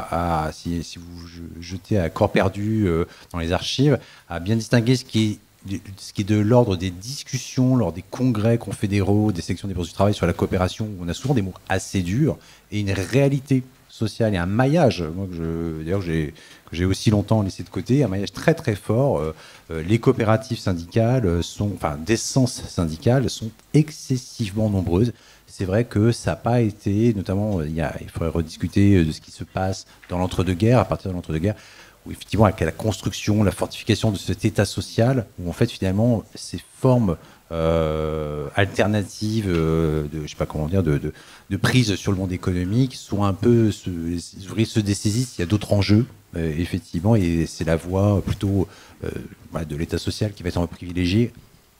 si vous jetez à corps perdu dans les archives, à bien distinguer ce qui est de l'ordre des discussions lors des congrès confédéraux, des sections des bourses du travail sur la coopération, où on a souvent des mots assez durs, et une réalité sociale et un maillage, moi que j'ai aussi longtemps laissé de côté, un maillage très très fort. Les coopératives syndicales d'essence syndicale sont excessivement nombreuses. C'est vrai que ça n'a pas été, notamment, il faudrait rediscuter de ce qui se passe dans l'entre-deux-guerres, à partir de l'entre-deux-guerres, où effectivement, avec la construction, la fortification de cet état social, où en fait, finalement, ces formes alternatives de prise sur le monde économique sont un peu, les ouvriers se dessaisissent, il y a d'autres enjeux, effectivement, et c'est la voie plutôt de l'état social qui va être privilégiée,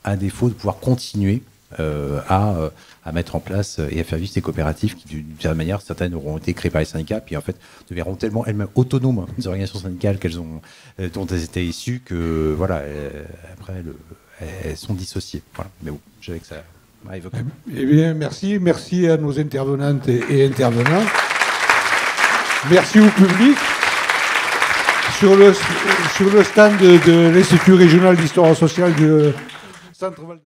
à défaut de pouvoir continuer à mettre en place et à faire vivre ces coopératives qui, d'une certaine manière, certaines auront été créées par les syndicats, puis en fait deviendront tellement elles-mêmes autonomes des organisations syndicales dont elles étaient issues que voilà, après elles sont dissociées. Voilà. Mais bon, j'avais que ça à évoquer. Eh bien, merci à nos intervenantes et intervenants. Merci au public. Sur le stand de l'Institut régional d'histoire sociale du Centre Val